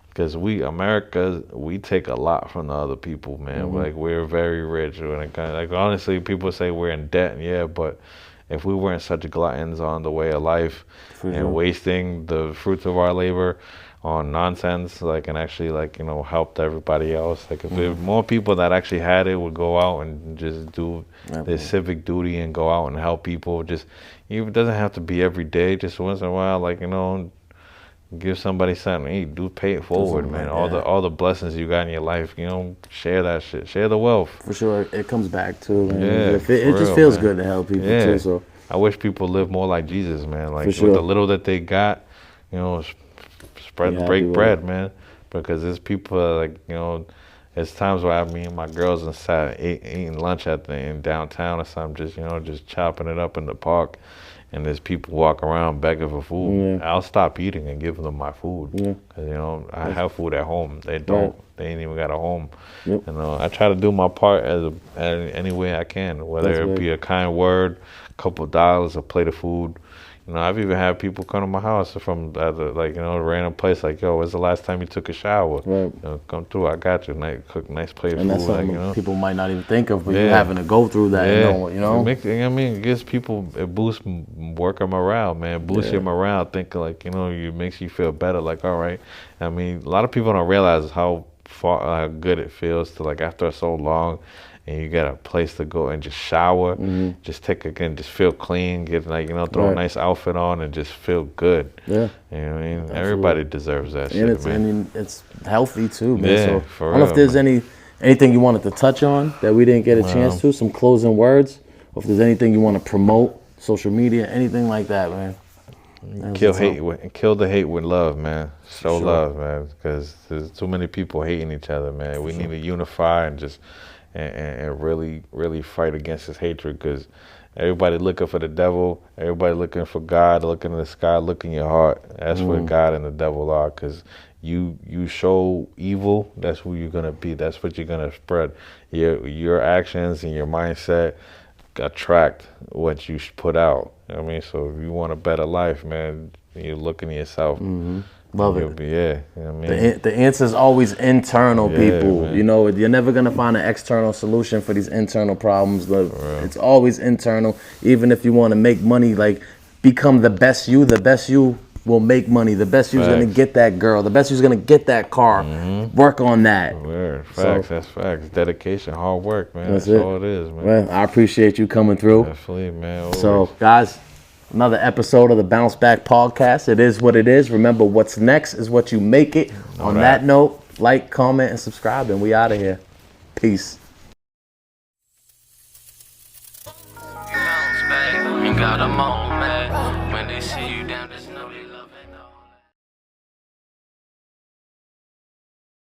Because America, we take a lot from the other people, man. Like, we're very rich when it comes. Like, honestly, people say we're in debt, yeah, but if we weren't such gluttons on the way of life and wasting the fruits of our labor on nonsense, like, and actually, like, you know, helped everybody else. Like, if more people that actually had it would go out and just do their civic duty and go out and help people, just, it doesn't have to be every day, just once in a while, like, you know, give somebody something to eat. Pay it forward, man. All the blessings you got in your life, you know, share that shit. Share the wealth. For sure, it comes back too. Man. Yeah, it for just real, feels man. good to help people Yeah. too. So I wish people lived more like Jesus, man. Like, For sure. with the little that they got, you know, break with bread, man. Because there's people like, you know, there's times where me and my girls and sat eating lunch in downtown or something, just, you know, just chopping it up in the park. And there's people walk around begging for food. I'll stop eating and give them my food. Because, you know, I have food at home. They don't. Right. They ain't even got a home. Yep. You know, I try to do my part any way I can, whether That's it be a kind word, a couple of dollars, a plate of food. You know, I've even had people come to my house from like, you know, a random place, like, yo, when's the last time you took a shower? Right. You know, come through, I got you. Cook nice plate of and food. that's Like, something you know. people might not even think of, but Yeah. you having to go through that. Yeah, And you know. I mean, it gives people, it boosts worker morale, man. Boosts your morale, thinking like, you know, it makes you feel better. Like, all right. I mean, a lot of people don't realize how good it feels to, like, after so long, and you got a place to go and just shower, just just feel clean, get, like, you know, throw a nice outfit on and just feel good. Yeah. You know what I mean? Everybody deserves that shit, And man. it's healthy too, man. Yeah, So for I don't know if real, there's anything you wanted to touch on that we didn't get a chance to. Some closing words, or if there's anything you want to promote, social media, anything like that, man. Kill the hate with love, man. Show love, man, because there's too many people hating each other, man. We need to unify and just and really fight against this hatred, because everybody looking for the devil, everybody looking for God, looking in the sky, look in your heart. That's where God and the devil are, because you show evil, that's who you're gonna be. That's what you're gonna spread. Your actions and your mindset attract what you put out. I mean, so if you want a better life, man, you're looking at yourself. Love it. You know what I mean? The answer is always internal, people. man. You know, you're never gonna find an external solution for these internal problems. It's always internal. Even if you want to make money, like, become the best you. The best you will make money. The best you's gonna get that girl. The best you's gonna get that car. Work on that. Word. Facts. That's facts. Dedication, hard work, man. That's it. all it is, man. Well, I appreciate you coming through. Definitely, man. So, guys, Another episode of the Bounce Back Podcast. It is what it is. Remember, what's next is what you make it. On that note, like, comment, and subscribe, and we out of here. Peace. You got a moment when they see you.